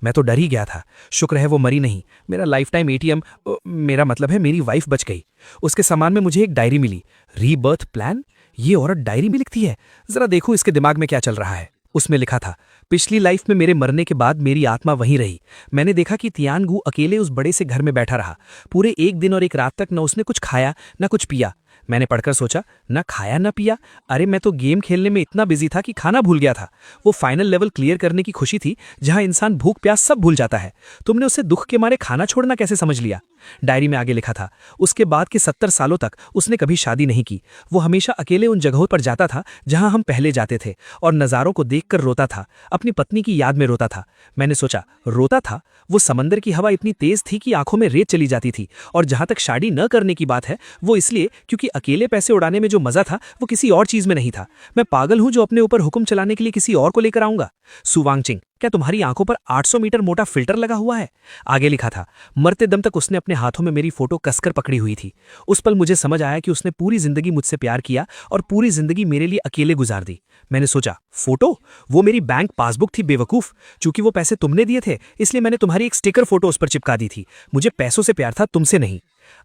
मैं तो डर ही गया था। शुक्र है वो मरी नहीं। मेरा लाइफ टाइम एटीएम, मेरा मतलब है मेरी वाइफ बच गई। उसके सामान में मुझे एक डायरी मिली। Rebirth plan? ये औरत डायरी भी लिखती है। जरा देखो इसके दिमाग में क्या चल रहा है। उसमें लिखा था, पिछली लाइफ में मेरे मरने के बाद मेरी आत्मा वहीं रही। मैंने देखा कि तियानगु अकेले उस बड़े से घर में बैठा रहा। पूरे 1 दिन और 1 रात तक न उसने कुछ खाया न कुछ पिया। मैंने पढ़कर सोचा, न खाया न पिया? अरे मैं तो गेम खेलने में इतना बिजी था कि खाना भूल गया था। वो फाइनल लेवल क्लियर करने की खुशी थी, जहां इंसान भूख प्यास सब भूल जाता है। तुमने उसे दुख के मारे खाना छोड़ना कैसे समझ लिया? डायरी में आगे लिखा था, उसके बाद के 70 सालों तक उसने कभी शादी नहीं की। वो हमेशा अकेले उन जगहों पर जाता था जहां हम पहले जाते थे और नज़ारों को देखकर रोता था, अपनी पत्नी की याद में रोता था। मैंने सोचा, रोता था? वो समंदर की हवा इतनी तेज थी कि आंखों में रेत चली जाती थी। और जहां तक शादी न करने की बात है, वो इसलिए क्योंकि अकेले पैसे उड़ाने में जो मजा था वो किसी और चीज में नहीं था। मैं पागल हूं जो अपने ऊपर हुक्म चलाने के लिए किसी और को लेकर आऊंगा। सु वांगचिंग, क्या तुम्हारी आंखों पर 800 मीटर मोटा फिल्टर लगा हुआ है? आगे लिखा था, मरते दम तक उसने अपने हाथों में मेरी फोटो कसकर पकड़ी हुई थी। उस पल मुझे समझ आया कि उसने पूरी जिंदगी मुझसे प्यार किया और पूरी जिंदगी मेरे लिए अकेले गुजार दी। मैंने सोचा, फोटो? वो मेरी बैंक पासबुक थी बेवकूफ। चूंकि वो पैसे तुमने दिए थे, इसलिए मैंने तुम्हारी एक स्टिकर फोटो उस पर चिपका दी थी। मुझे पैसों से प्यार था, तुमसे नहीं।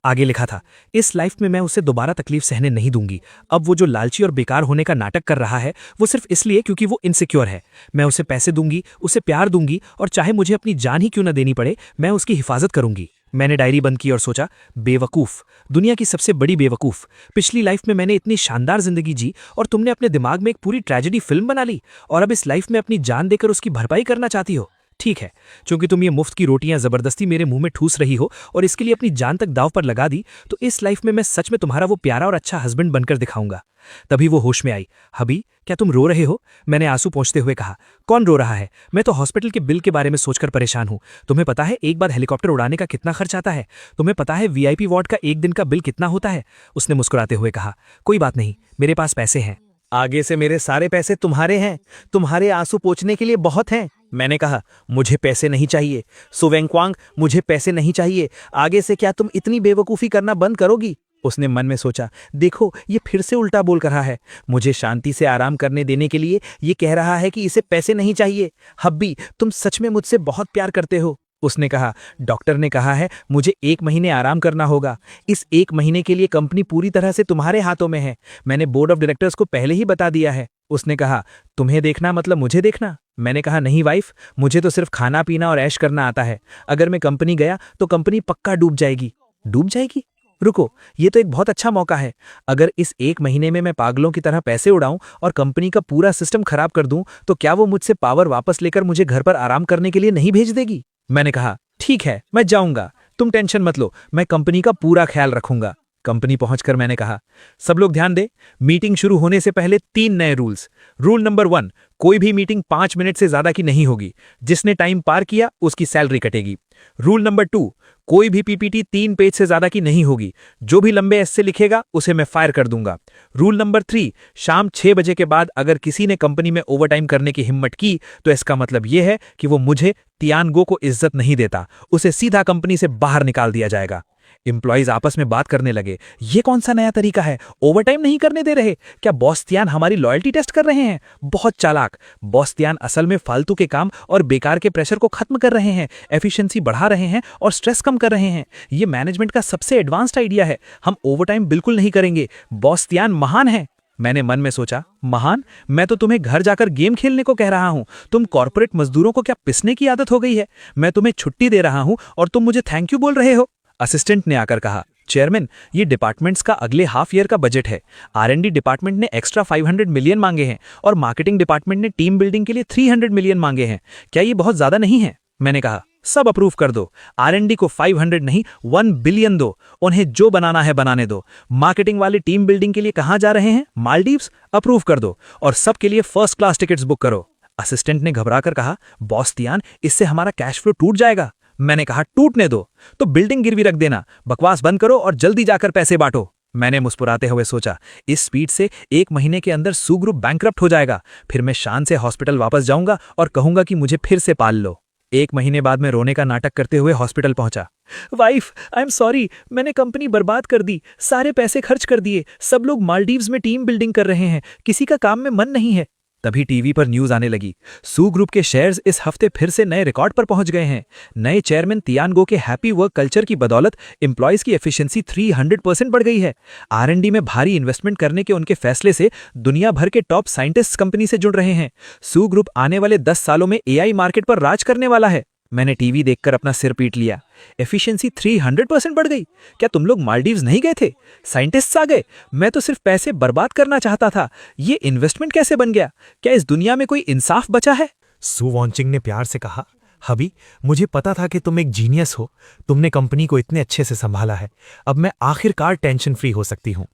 आगे लिखा था, इस लाइफ में मैं उसे दोबारा तकलीफ सहने नहीं दूंगी। अब वो जो लालची और बेकार होने का नाटक कर रहा है, वो सिर्फ इसलिए क्योंकि वो इनसिक्योर है। मैं उसे पैसे दूंगी, उसे प्यार दूंगी, और चाहे मुझे अपनी जान ही क्यों न देनी पड़े, मैं उसकी हिफाजत करूंगी। मैंने डायरी बंद की और सोचा, बेवकूफ, दुनिया की सबसे बड़ी बेवकूफ। पिछली लाइफ में मैंने इतनी शानदार जिंदगी जी और तुमने अपने दिमाग में एक पूरी ट्रेजेडी फिल्म बना ली, और अब इस लाइफ में अपनी जान देकर उसकी भरपाई करना चाहती हो। ठीक है, क्योंकि तुम ये मुफ्त की रोटियां जबरदस्ती मेरे मुंह में ठूस रही हो और इसके लिए अपनी जान तक दांव पर लगा दी, तो इस लाइफ में मैं सच में तुम्हारा वो प्यारा और अच्छा हस्बैंड बनकर दिखाऊंगा। तभी वो होश में आई। हबी, क्या तुम रो रहे हो? मैंने आंसू पोंछते हुए कहा। कौन रो रहा है? मैं तो हॉस्पिटल के बिल के बारे में सोचकर परेशान हूं। तुम्हें पता है एक बार हेलीकॉप्टर उड़ाने का कितना खर्च आता है? तुम्हें पता है वीआईपी वार्ड का 1 दिन का बिल कितना होता है? उसने मुस्कुराते हुए कहा, कोई बात नहीं, मेरे पास पैसे हैं। आगे से मेरे सारे पैसे तुम्हारे हैं। तुम्हारे आंसू पोंछने के लिए बहुत हैं। मैंने कहा, मुझे पैसे नहीं चाहिए। सु वेंक्वांग, मुझे पैसे नहीं चाहिए। आगे से क्या तुम इतनी बेवकूफ़ी करना बंद करोगी? उसने मन में सोचा, देखो ये फिर से उल्टा बोल रहा है। मुझे शांति से आराम करने देने के लिए ये कह रहा है कि इसे पैसे नहीं चाहिए। हब्बी, तुम सच में मुझसे बहुत प्यार करते हो। उसने कहा, डॉक्टर ने कहा है मुझे 1 महीने आराम करना होगा। इस 1 महीने के लिए कंपनी पूरी तरह से तुम्हारे हाथों में है। मैंने बोर्ड ऑफ डायरेक्टर्स को पहले ही बता दिया है। उसने कहा, तुम्हें देखना मतलब मुझे देखना? मैंने कहा, नहीं वाइफ, मुझे तो सिर्फ खाना पीना और ऐश करना आता है। अगर मैं कंपनी गया तो कंपनी पक्का डूब जाएगी। डूब जाएगी? रुको, ये तो एक बहुत अच्छा मौका है। अगर इस 1 महीने में मैं पागलों की तरह पैसे उड़ाऊं और कंपनी का पूरा सिस्टम खराब कर दूं, तो क्या वो मुझसे पावर वापस लेकर मुझे घर पर आराम करने के लिए नहीं भेज देगी? मैंने कहा, ठीक है, मैं जाऊंगा, तुम टेंशन मत लो, मैं कंपनी का पूरा ख्याल रखूंगा। कंपनी पहुंचकर मैंने कहा, सब लोग ध्यान दें, मीटिंग शुरू होने से पहले 3 नए रूल्स। रूल नंबर 1, कोई भी मीटिंग 5 मिनट से ज्यादा की नहीं होगी। जिसने टाइम पार किया उसकी सैलरी कटेगी। रूल नंबर 2, कोई भी पीपीटी 3 पेज से ज्यादा की नहीं होगी। जो भी लंबे एस से लिखेगा उसे मैं फायर कर दूंगा। रूल नंबर 3, शाम 6 बजे के बाद अगर किसी ने कंपनी में ओवरटाइम करने की हिम्मत की तो इसका मतलब यह है कि वो मुझे तियानगो को इज्जत नहीं देता। उसे सीधा कंपनी से बाहर निकाल दिया जाएगा। एम्प्लॉइज आपस में बात करने लगे, ये कौन सा नया तरीका है? ओवरटाइम नहीं करने दे रहे? क्या बॉस तियान हमारी लॉयल्टी टेस्ट कर रहे हैं? बहुत चालाक। बॉस तियान असल में फालतू के काम और बेकार के प्रेशर को खत्म कर रहे हैं, एफिशिएंसी बढ़ा रहे हैं और स्ट्रेस कम कर रहे हैं। ये मैनेजमेंट का सबसे एडवांस्ड आइडिया है। हम ओवरटाइम बिल्कुल नहीं करेंगे। बॉस तियान महान है। मैंने मन में सोचा, महान? मैं तो तुम्हें घर जाकर गेम खेलने को कह रहा हूं। तुम कॉर्पोरेट मजदूरों को क्या पिसने की आदत हो गई है? मैं तुम्हें छुट्टी दे रहा हूं और तुम मुझे थैंक यू बोल रहे हो? असिस्टेंट ने आकर कहा,
चेयरमैन, ये डिपार्टमेंट्स का अगले हाफ ईयर का बजट है। R&D डिपार्टमेंट ने एक्स्ट्रा 500 मिलियन मांगे हैं और मार्केटिंग डिपार्टमेंट ने टीम बिल्डिंग के लिए 300 मिलियन मांगे हैं। क्या ये बहुत ज्यादा नहीं है? मैंने कहा, सब अप्रूव कर दो। R&D को 500 नहीं 1 बिलियन दो। उन्हें जो बनाना है बनाने दो। मार्केटिंग वाले टीम बिल्डिंग के लिए कहाँ जा रहे हैं? मालदीव्स? अप्रूव कर दो और सबके लिए फर्स्ट क्लास टिकट्स बुक करो। असिस्टेंट ने घबराकर कहा, बॉस तियान, इससे हमारा कैश फ्लो टूट जाएगा। मैंने कहा, टूटने दो तो बिल्डिंग गिरवी रख देना, बकवास बंद करो और जल्दी जाकर पैसे बांटो। मैंने मुस्कुराते हुए सोचा, इस स्पीड से 1 महीने के अंदर सू ग्रुप बैंकरप्ट हो जाएगा। फिर मैं शान से हॉस्पिटल वापस जाऊंगा और कहूंगा कि मुझे फिर से पाल लो। 1 महीने बाद मैं रोने का नाटक करते हुए हॉस्पिटल पहुंचा। वाइफ, आई एम सॉरी, मैंने कंपनी बर्बाद कर दी, सारे पैसे खर्च कर दिए, सब लोग मालदीव्स में टीम बिल्डिंग कर रहे हैं, किसी का काम में मन नहीं है। तभी टीवी पर न्यूज आने लगी, सू ग्रुप के शेयर्स इस हफ्ते फिर से नए रिकॉर्ड पर पहुंच गए हैं। नए चेयरमैन तियानगो के हैप्पी वर्क कल्चर की बदौलत एम्प्लॉयज की एफिशिएंसी 300% बढ़ गई है। R&D में भारी इन्वेस्टमेंट करने के उनके फैसले से दुनिया भर के टॉप साइंटिस्ट कंपनी से जुड़ रहे हैं। सू ग्रुप आने वाले 10 सालों में AI मार्केट पर राज करने वाला है। मैंने टीवी देखकर अपना सिर पीट लिया। एफिशिएंसी 300% बढ़ गई? क्या तुम लोग मालदीव्स नहीं गए थे? साइंटिस्ट्स आ गए? मैं तो सिर्फ पैसे बर्बाद करना चाहता था। ये इन्वेस्टमेंट कैसे बन गया? क्या इस दुनिया में कोई इंसाफ बचा है?
सू वॉन्चिंग ने प्यार से कहा, हबी, मुझे पता था कि तुम एक जीनियस हो। तुमने कंपनी को इतने अच्छे से संभाला है। अब मैं आखिरकार टेंशन फ्री हो सकती हूं।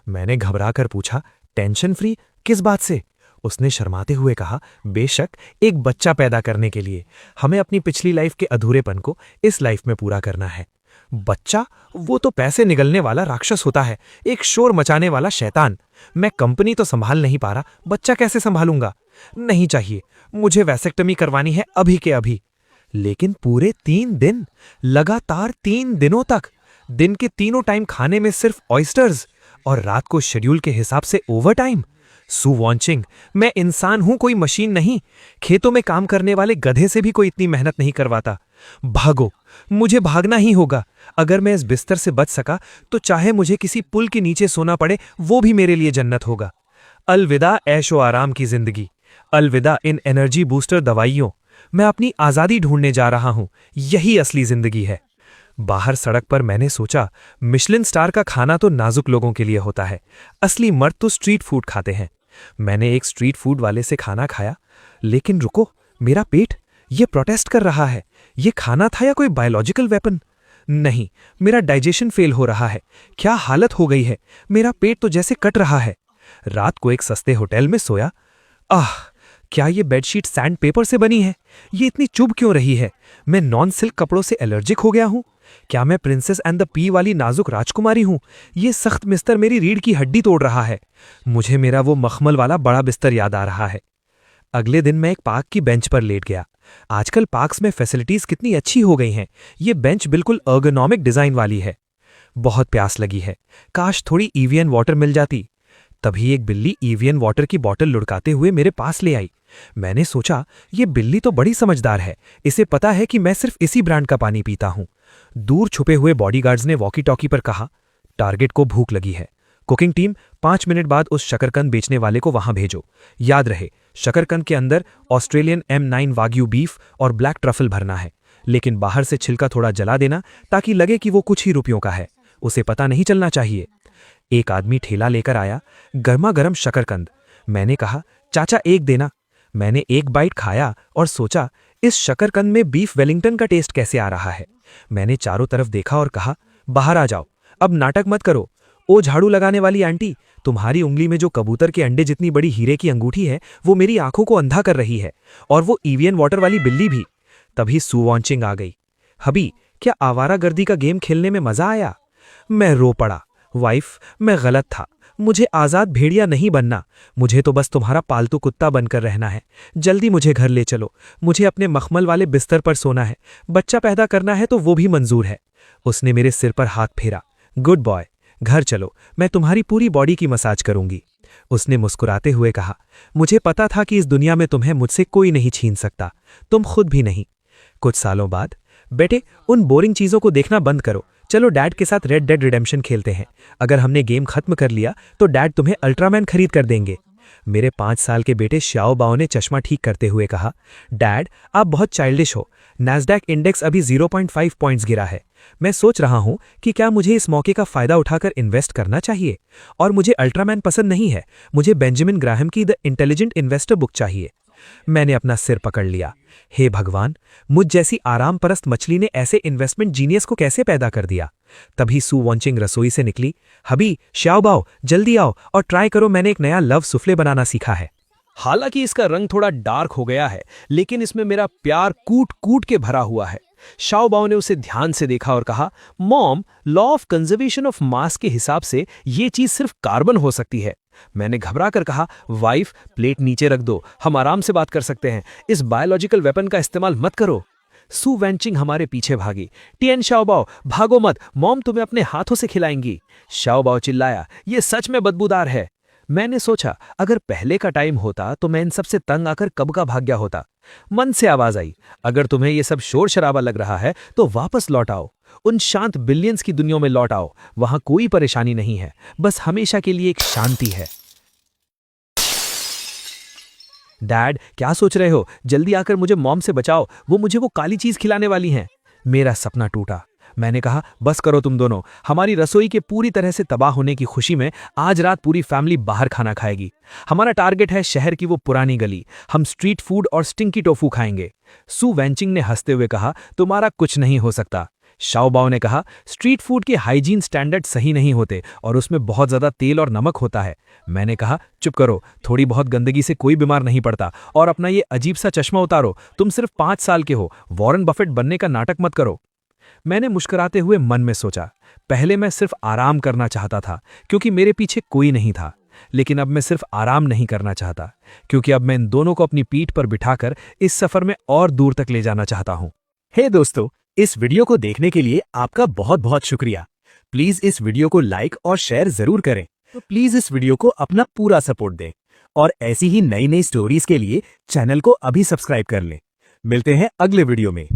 मैंने घबराकर पूछा, टेंशन फ्री किस बात से? उसने शर्माते हुए कहा, बेशक, एक बच्चा पैदा करने के लिए हमें अपनी पिछली लाइफ के अधूरेपन को इस लाइफ में पूरा करना है। बच्चा? वो तो पैसे निगलने वाला राक्षस होता है, एक शोर मचाने वाला शैतान। मैं कंपनी तो संभाल नहीं पा रहा, बच्चा कैसे संभालूंगा? नहीं चाहिए, मुझे वैसेक्टमी करवानी है अभी के अभी। लेकिन पूरे 3 दिन, लगातार 3 दिनों तक, दिन के तीनों टाइम खाने में सिर्फ ऑयस्टर्स और रात को शेड्यूल के हिसाब से ओवर टाइम। सू वॉन्चिंग, मैं इंसान हूं, कोई मशीन नहीं। खेतों में काम करने वाले गधे से भी कोई इतनी मेहनत नहीं करवाता। भागो, मुझे भागना ही होगा। अगर मैं इस बिस्तर से बच सका तो चाहे मुझे किसी पुल के नीचे सोना पड़े, वो भी मेरे लिए जन्नत होगा। अलविदा ऐशो आराम की जिंदगी, अलविदा इन एनर्जी बूस्टर दवाइयों। मैं अपनी आजादी ढूंढने जा रहा हूं, यही असली जिंदगी है। बाहर सड़क पर मैंने सोचा, मिशलिन स्टार का खाना तो नाजुक लोगों के लिए होता है, असली मर्द तो स्ट्रीट फूड खाते हैं। मैंने एक स्ट्रीट फूड वाले से खाना खाया, लेकिन रुको, मेरा पेट ये प्रोटेस्ट कर रहा है। ये खाना था या कोई बायोलॉजिकल वेपन? नहीं, मेरा डाइजेशन फेल हो रहा है। क्या हालत हो गई है, मेरा पेट तो जैसे कट रहा है। रात को एक सस्ते होटल में सोया। क्या ये बेडशीट सैंड पेपर से बनी है? ये इतनी चुभ क्यों रही है? मैं नॉन सिल्क कपड़ों से एलर्जिक हो गया हूं? क्या मैं प्रिंसेस एंड द पी वाली नाजुक राजकुमारी हूं? ये सख्त बिस्तर मेरी रीढ़ की हड्डी तोड़ रहा है। मुझे मेरा वो मखमल वाला बड़ा बिस्तर याद आ रहा है। अगले दिन मैं एक पार्क की बेंच पर लेट गया। आजकल पार्क्स में फैसिलिटीज कितनी अच्छी हो गई हैं। ये बेंच बिल्कुल अर्गोनॉमिक डिजाइन वाली है। बहुत प्यास लगी है, काश थोड़ी EVN वाटर मिल जाती। तभी एक बिल्ली EVN वाटर की बोतल लुढ़काते हुए मेरे पास ले आई। मैंने सोचा, ये बिल्ली तो बड़ी समझदार है, इसे पता है कि मैं सिर्फ इसी ब्रांड का पानी पीता हूं। दूर छुपे हुए बॉडीगार्ड्स ने वॉकी टॉकी पर कहा, टारगेट को भूख लगी है। कुकिंग टीम 5 मिनट बाद उस शकरकंद बेचने वाले को वहां भेजो। याद रहे, शकरकंद के अंदर ऑस्ट्रेलियन M9 वाग्यू बीफ और ब्लैक ट्रफल भरना है, लेकिन बाहर से छिलका थोड़ा जला देना ताकि लगे कि वो कुछ ही रुपयों का है। उसे पता नहीं चलना चाहिए। एक आदमी ठेला लेकर आया, गर्मा गर्म शकरकंद। मैंने कहा, चाचा एक देना। मैंने एक बाइट खाया और सोचा, इस शकरकंद में बीफ वेलिंगटन का टेस्ट कैसे आ रहा है। मैंने चारों तरफ देखा और कहा, बाहर आ जाओ, अब नाटक मत करो। ओ झाड़ू लगाने वाली आंटी, तुम्हारी उंगली में जो कबूतर के अंडे जितनी बड़ी हीरे की अंगूठी है, वो मेरी आंखों को अंधा कर रही है, और वो EVN वाटर वाली बिल्ली भी। तभी सू वॉन्चिंग आ गई। हबी, क्या आवारागर्दी का गेम खेलने में मजा आया? मैं रो पड़ा। वाइफ, मैं गलत था, मुझे आजाद भेड़िया नहीं बनना। मुझे तो बस तुम्हारा पालतू कुत्ता बनकर रहना है। जल्दी मुझे घर ले चलो, मुझे अपने मखमल वाले बिस्तर पर सोना है। बच्चा पैदा करना है तो वो भी मंजूर है। उसने मेरे सिर पर हाथ फेरा। गुड बॉय, घर चलो, मैं तुम्हारी पूरी बॉडी की मसाज करूंगी। उसने मुस्कुराते हुए कहा, मुझे पता था कि इस दुनिया में तुम्हें मुझसे कोई नहीं छीन सकता, तुम खुद भी नहीं। कुछ सालों बाद, बेटे, उन बोरिंग चीजों को देखना बंद करो, चलो डैड के साथ रेड डेड रिडेम्पशन खेलते हैं। अगर हमने गेम खत्म कर लिया तो डैड तुम्हें अल्ट्रामैन खरीद कर देंगे।
मेरे 5 साल के बेटे श्याओ बाओ ने चश्मा ठीक करते हुए कहा, डैड आप बहुत चाइल्डिश हो। नैस्डैक इंडेक्स अभी 0.5 पॉइंट्स गिरा है। मैं सोच रहा हूं कि क्या मुझे इस मौके का फायदा उठाकर इन्वेस्ट करना चाहिए। और मुझे अल्ट्रामैन पसंद नहीं है, मुझे बेंजामिन ग्राहम की द इंटेलिजेंट इन्वेस्टर बुक चाहिए। मैंने अपना सिर पकड़ लिया। हे भगवान, मुझ जैसी आराम परस्त मछली ने ऐसे इन्वेस्टमेंट जीनियस को कैसे पैदा कर दिया। तभी सू वॉन्चिंग रसोई से निकली। हबी, श्याओ बाओ, जल्दी आओ और ट्राई करो, मैंने एक नया लव सुफले बनाना सीखा है।
हालांकि इसका रंग थोड़ा डार्क हो गया है, लेकिन इसमें मेरा प्यार कूट कूट के भरा हुआ है। शाओ बाओ ने उसे ध्यान से देखा और कहा, mom, law of conservation of mass के हिसाब से ये चीज सिर्फ कार्बन हो सकती है। मैंने घबरा कर कहा, वाइफ प्लेट नीचे रख दो, हम आराम से बात कर सकते हैं, इस बायोलॉजिकल वेपन का इस्तेमाल मत करो। सू वेंचिंग हमारे पीछे भागी। टियन शाओ बाओ, भागो मत, मॉम तुम्हें अपने हाथों से खिलाएंगी। शाओ बाओ चिल्लाया, ये सच में बदबूदार है। मैंने सोचा, अगर पहले का टाइम होता तो मैं इन सबसे तंग आकर कब का भाग गया होता। मन से आवाज आई, अगर तुम्हें ये सब शोर शराबा लग रहा है तो वापस लौट आओ, उन शांत बिलियंस की दुनिया में लौट आओ। वहां कोई परेशानी नहीं है, बस हमेशा के लिए एक शांति है। डैड, क्या सोच रहे हो? जल्दी आकर मुझे मॉम से बचाओ, वो मुझे वो काली चीज खिलाने वाली हैं। मेरा सपना टूटा। मैंने कहा, बस करो तुम दोनों, हमारी रसोई के पूरी तरह से तबाह होने की खुशी में आज रात पूरी फैमिली बाहर खाना खाएगी। हमारा टारगेट है शहर की वो पुरानी गली, हम स्ट्रीट फूड और स्टिंकी टोफू खाएंगे। सू वेंचिंग ने हंसते हुए कहा, तुम्हारा कुछ नहीं हो सकता। शाओ बाओ ने कहा, स्ट्रीट फूड के हाइजीन स्टैंडर्ड सही नहीं होते और उसमें बहुत ज्यादा तेल और नमक होता है। मैंने कहा, चुप करो, थोड़ी बहुत गंदगी से कोई बीमार नहीं पड़ता। और अपना ये अजीब सा चश्मा उतारो, तुम सिर्फ 5 साल के हो, वॉरेन बफेट बनने का नाटक मत करो। मैंने मुस्कुराते हुए मन में सोचा, पहले मैं सिर्फ आराम करना चाहता था क्योंकि मेरे पीछे कोई नहीं था, लेकिन अब मैं सिर्फ आराम नहीं करना चाहता क्योंकि अब मैं इन दोनों को अपनी पीठ पर बिठाकर इस सफर में और दूर तक ले जाना चाहता हूं।
हे दोस्तों, इस वीडियो को देखने के लिए आपका बहुत बहुत शुक्रिया। प्लीज इस वीडियो को लाइक और शेयर जरूर करें। तो प्लीज इस वीडियो को अपना पूरा सपोर्ट दें और ऐसी ही नई नई स्टोरीज के लिए चैनल को अभी सब्सक्राइब कर लें। मिलते हैं अगले वीडियो में।